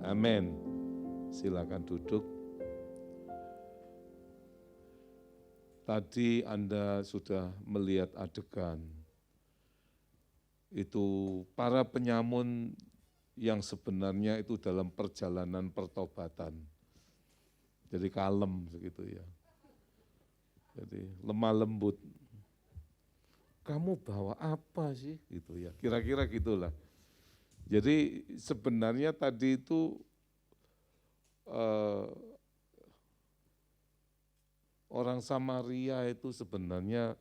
Speaker 2: Amin. Silakan duduk. Tadi Anda sudah melihat adegan. Itu para penyamun yang sebenarnya itu dalam perjalanan pertobatan. Jadi kalem begitu ya. Jadi lemah lembut. Kamu bawa apa sih? Gitu ya. Kira-kira gitulah. Jadi sebenarnya tadi itu orang Samaria itu sebenarnya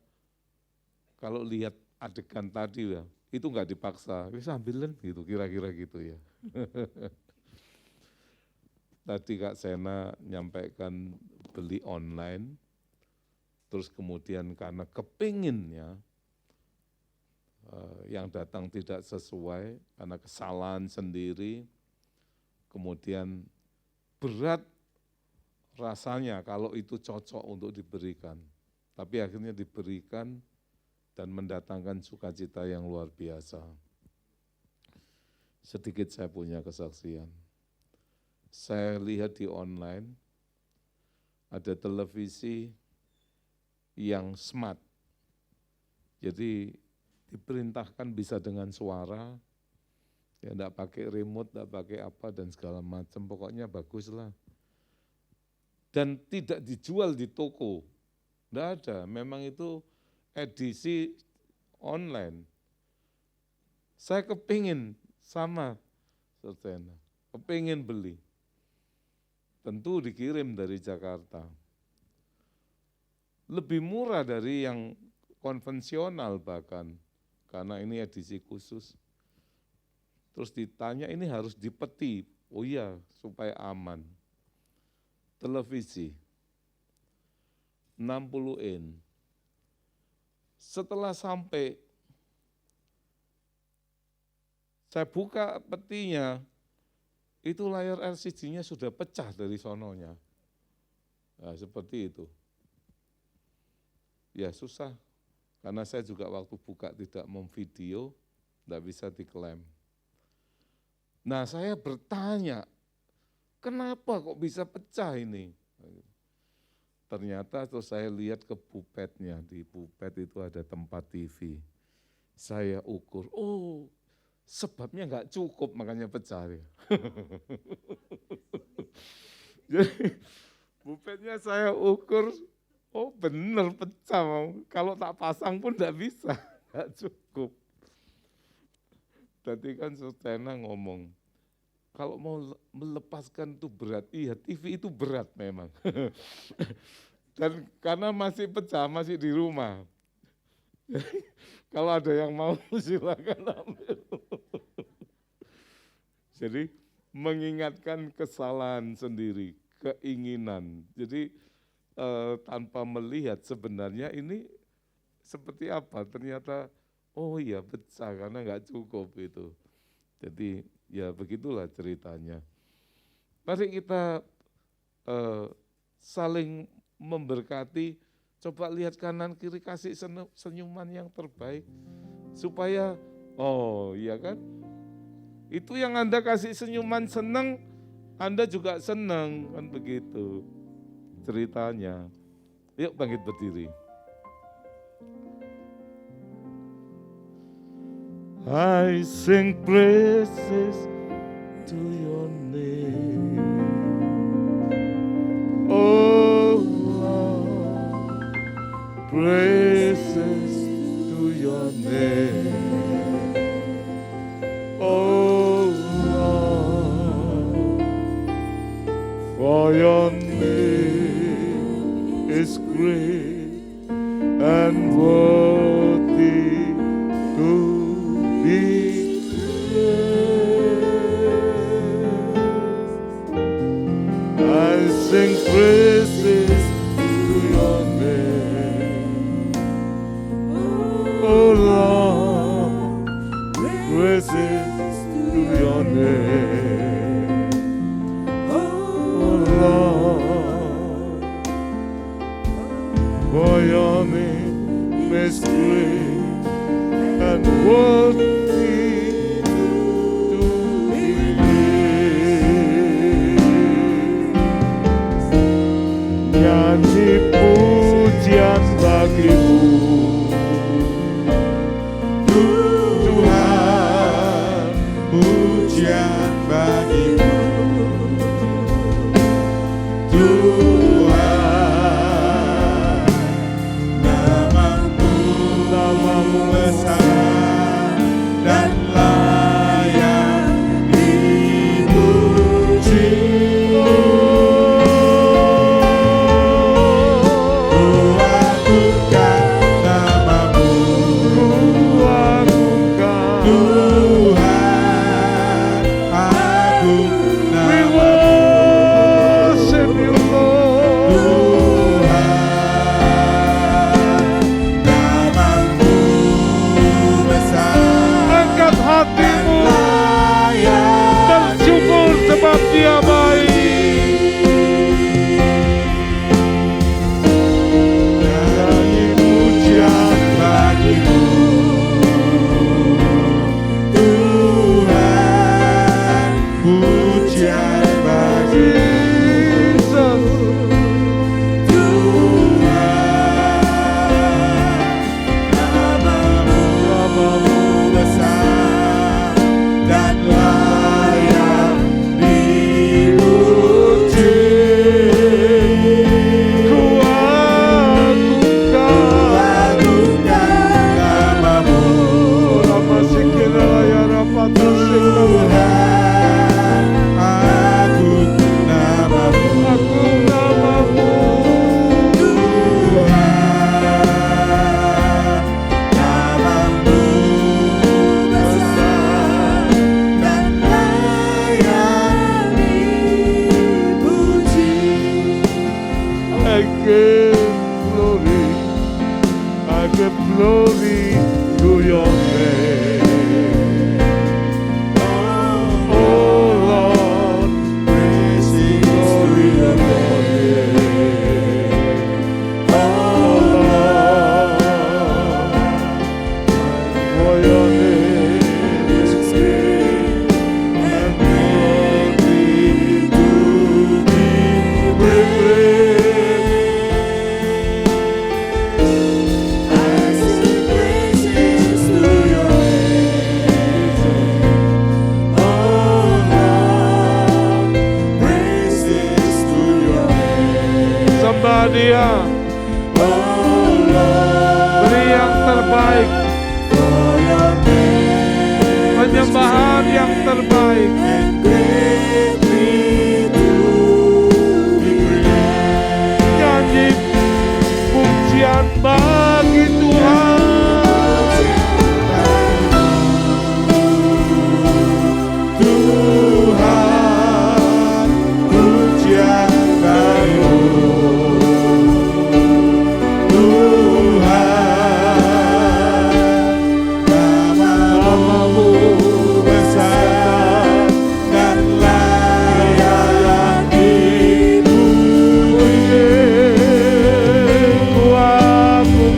Speaker 2: kalau lihat adegan tadi ya, itu enggak dipaksa. Bisa ambilin gitu, kira-kira gitu ya. Tadi Kak Sena nyampaikan beli online, terus kemudian karena kepinginnya yang datang tidak sesuai, karena kesalahan sendiri, kemudian berat rasanya kalau itu cocok untuk diberikan. Tapi akhirnya diberikan dan mendatangkan sukacita yang luar biasa. Sedikit saya punya kesaksian. Saya lihat di online, ada televisi yang smart. Jadi diperintahkan bisa dengan suara, ya enggak pakai remote, enggak pakai apa dan segala macam, pokoknya baguslah. Dan tidak dijual di toko, enggak ada, memang itu edisi online. Saya kepingin sama, Sertena, kepingin beli. Tentu dikirim dari Jakarta. Lebih murah dari yang konvensional bahkan, karena ini edisi khusus. Terus ditanya ini harus dipeti, oh iya supaya aman. Televisi, 60 in. Setelah sampai, saya buka petinya, itu layar LCD-nya sudah pecah dari sononya. Nah, seperti itu. Ya susah, karena saya juga waktu buka tidak memvideo, tidak bisa diklaim. Nah saya bertanya, kenapa kok bisa pecah ini? Ternyata terus saya lihat ke bupetnya, di bupet itu ada tempat TV. Saya ukur, oh sebabnya enggak cukup makanya pecah ya. Jadi bupetnya saya ukur, oh benar pecah, kalau tak pasang pun enggak bisa, enggak cukup. Tadi kan Sutena ngomong, kalau mau melepaskan itu berat, iya TV itu berat memang. Dan karena masih pecah, masih di rumah. Kalau ada yang mau silakan ambil. Jadi mengingatkan kesalahan sendiri, keinginan. Jadi tanpa melihat sebenarnya ini seperti apa, ternyata oh iya pecah karena nggak cukup itu. Jadi ya begitulah ceritanya. Mari kita saling memberkati, coba lihat kanan kiri, kasih senyuman yang terbaik. Supaya, oh iya kan, itu yang Anda kasih senyuman senang, Anda juga senang, kan begitu ceritanya. Yuk bangkit berdiri. I sing praises to your name, oh Lord, praises to your name, oh Lord, for your name is great and worthy to be praised. I sing praises to your name, oh Lord, praises to your name, oh Lord, for your name is great and worthy to be praised. Nyanyi pujian bagimu, Tuhan, pujian bagimu, Tuhan, namamu besar dan layak dipuji. Ku agungkan namamu, Tuhan, agung namamu. Dia baik. Nyanyi pujian bagimu, Tuhan, pujian bagimu, Tuhan, namamu besar dan layak dipuji. Ku agungkan namamu, Tuhan, agung namamu, Tuhan, namamu besar dan layak dipuji. I give glory to your name. Oh Lord, praise glory to your name. Oh Lord, for your name is great and worthy to be praised. I sing praises to your name, oh Lord, praises to your name. Somebody, oh Lord, beri yang terbaik, for your name penyembahan yang terbaik. And greatly to be praised. Nyanyi pujian bagi Tuhan. Tuhan, pujian bagimu, Tuhan, namamu besar dan layak dipuji. Ku agungkan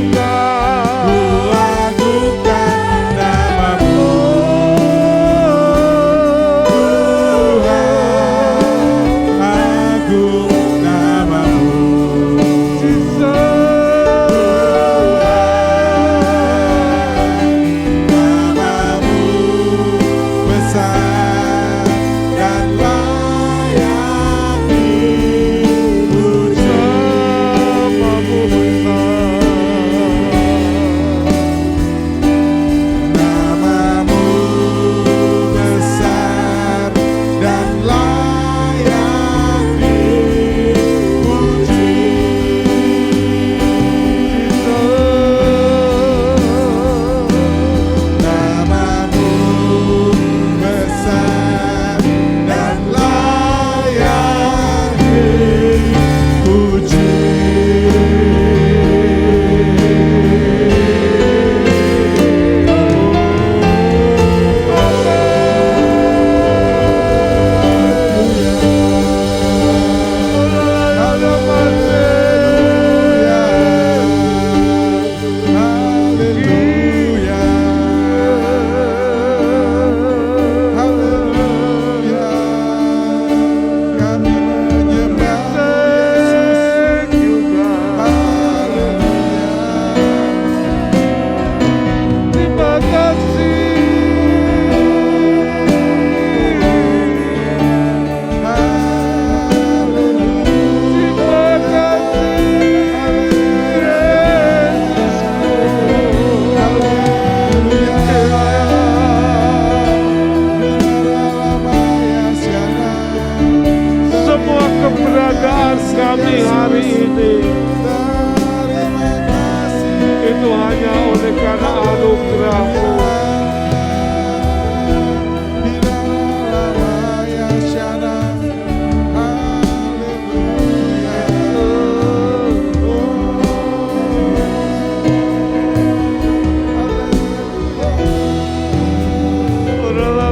Speaker 6: karena anugerah-Mu.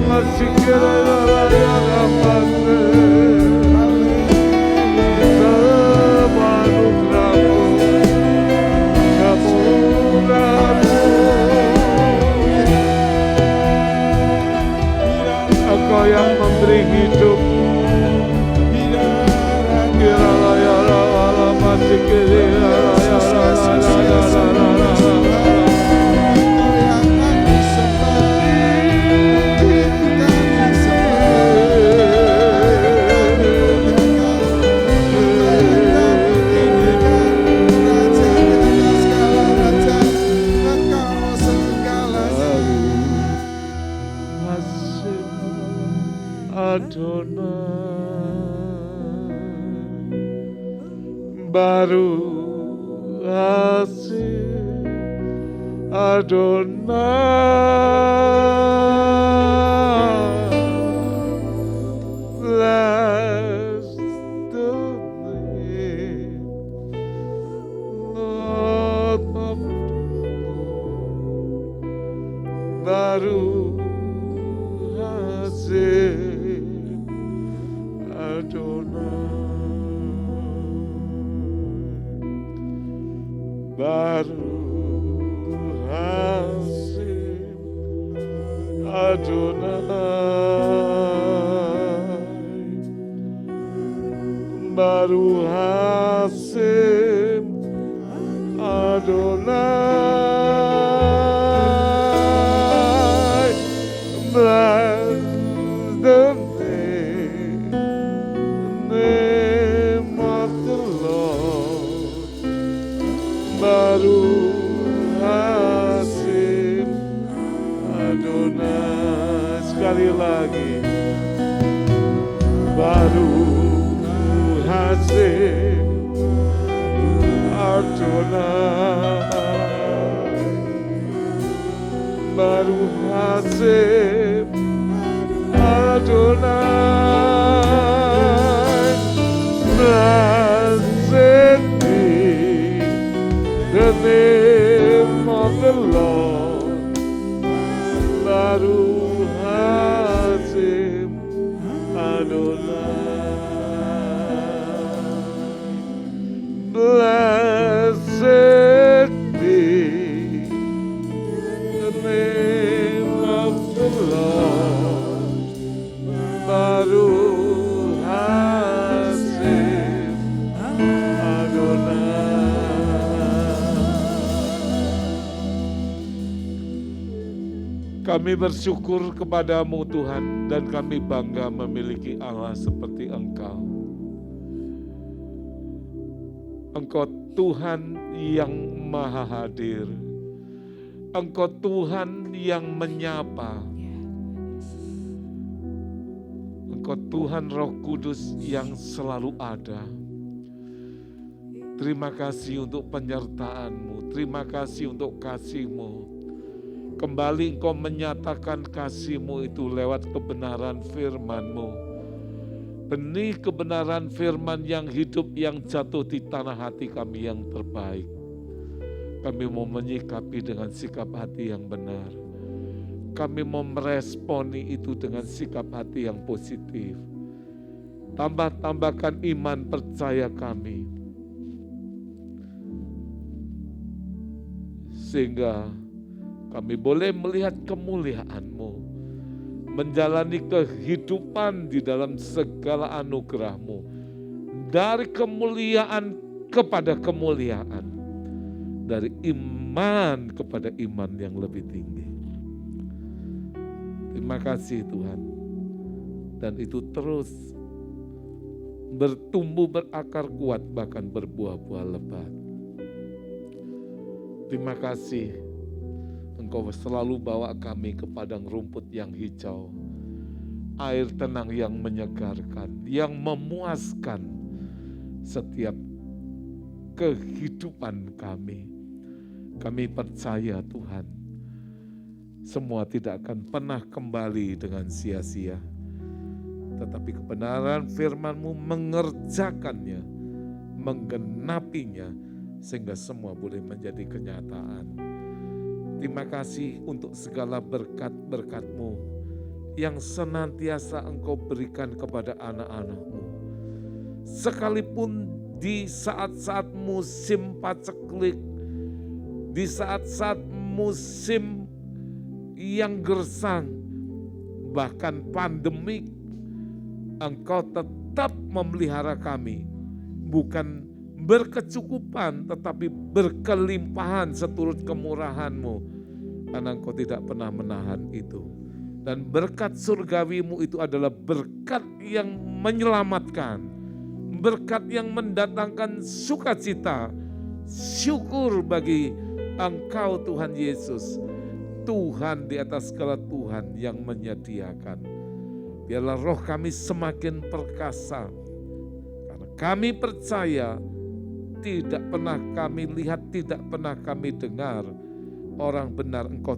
Speaker 6: Masih Engkau yang memberi hidup. Baru hasil Adonai, bless the name, Lord of the Lord. Baru hasil Adonai. Baru hasil Adonai, baru hasil Adonai, bless the name of the Lord. Baru hasil Adonai, sekali lagi. Baru hasil Adonai, baru hasil Adonai, blessed be the name of the Lord. Baru hasil Adonai, blessed be the name of the Lord. Baru hasil Adonai. Kami bersyukur kepadamu Tuhan, dan kami bangga memiliki Allah seperti Engkau. Engkau Tuhan yang maha hadir. Engkau Tuhan yang menyapa. Engkau Tuhan Roh Kudus yang selalu ada. Terima kasih untuk penyertaan-Mu. Terima kasih untuk kasih-Mu. Kembali Engkau menyatakan kasih-Mu itu lewat kebenaran firman-Mu. Benih kebenaran firman yang hidup, yang jatuh di tanah hati kami yang terbaik. Kami mau menyikapi dengan sikap hati yang benar. Kami mau meresponi itu dengan sikap hati yang positif. Tambahkan iman percaya kami. Sehingga kami boleh melihat kemuliaan-Mu, menjalani kehidupan di dalam segala anugerah-Mu, dari kemuliaan kepada kemuliaan, dari iman kepada iman yang lebih tinggi. Terima kasih Tuhan, dan itu terus bertumbuh, berakar kuat, bahkan berbuah-buah lebat. Terima kasih Engkau selalu bawa kami ke padang rumput yang hijau, air tenang yang menyegarkan, yang memuaskan setiap kehidupan kami. Kami percaya Tuhan, semua tidak akan pernah kembali dengan sia-sia. Tetapi kebenaran firman-Mu mengerjakannya, menggenapinya, sehingga semua boleh menjadi kenyataan. Terima kasih untuk segala berkat-berkat-Mu yang senantiasa Engkau berikan kepada anak-anak-Mu. Sekalipun di saat-saat musim paceklik, di saat-saat musim yang gersang, bahkan pandemik, Engkau tetap memelihara kami, bukan berkecukupan tetapi berkelimpahan seturut kemurahan-Mu, karena Engkau tidak pernah menahan itu. Dan berkat surgawi-Mu itu adalah berkat yang menyelamatkan, berkat yang mendatangkan sukacita, syukur bagi Engkau Tuhan Yesus, Tuhan di atas segala Tuhan yang menyediakan. Biarlah roh kami semakin perkasa, karena kami percaya tidak pernah kami lihat, tidak pernah kami dengar orang benar Engkau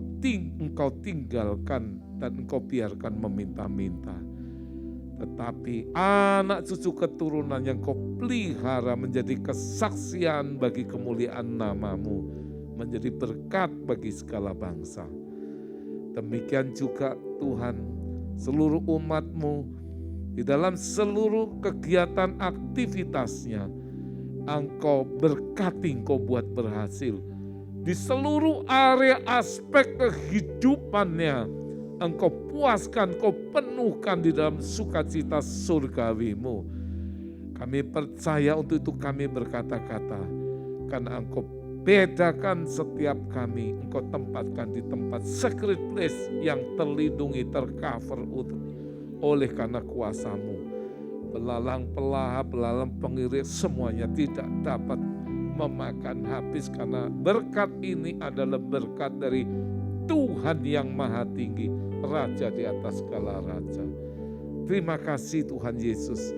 Speaker 6: tinggalkan dan Engkau biarkan meminta-minta. Tetapi anak cucu keturunan yang Kau pelihara menjadi kesaksian bagi kemuliaan nama-Mu, menjadi berkat bagi segala bangsa. Demikian juga Tuhan, seluruh umat-Mu di dalam seluruh kegiatan aktivitasnya, Engkau berkati, Engkau buat berhasil. Di seluruh area aspek kehidupannya, Engkau puaskan, Engkau penuhkan di dalam sukacita surgawi-Mu. Kami percaya, untuk itu kami berkata-kata, karena Engkau bedakan setiap kami, Engkau tempatkan di tempat secret place yang terlindungi, tercover oleh karena kuasa-Mu. Belalang pelaha, belalang pengirit, semuanya tidak dapat memakan habis, karena berkat ini adalah berkat dari Tuhan yang maha tinggi, Raja di atas segala raja. Terima kasih Tuhan Yesus.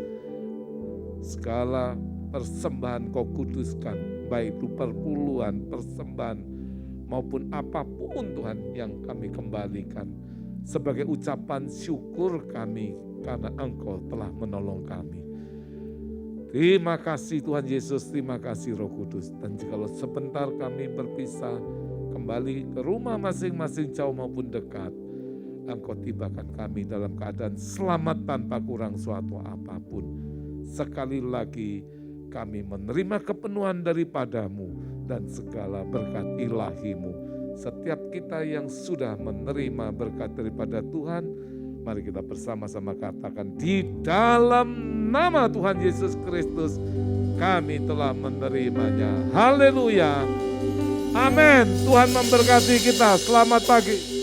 Speaker 6: Segala persembahan Kau kuduskan, baik itu perpuluhan, persembahan, maupun apapun Tuhan yang kami kembalikan sebagai ucapan syukur kami karena Engkau telah menolong kami. Terima kasih Tuhan Yesus, terima kasih Roh Kudus. Dan jikalau sebentar kami berpisah kembali ke rumah masing-masing, jauh maupun dekat, Engkau tibakan kami dalam keadaan selamat tanpa kurang suatu apapun. Sekali lagi kami menerima kepenuhan daripada-Mu dan segala berkat ilahi-Mu. Setiap kita yang sudah menerima berkat daripada Tuhan, mari kita bersama-sama katakan, di dalam nama Tuhan Yesus Kristus kami telah menerimanya. Haleluya. Amin. Tuhan memberkati kita. Selamat pagi.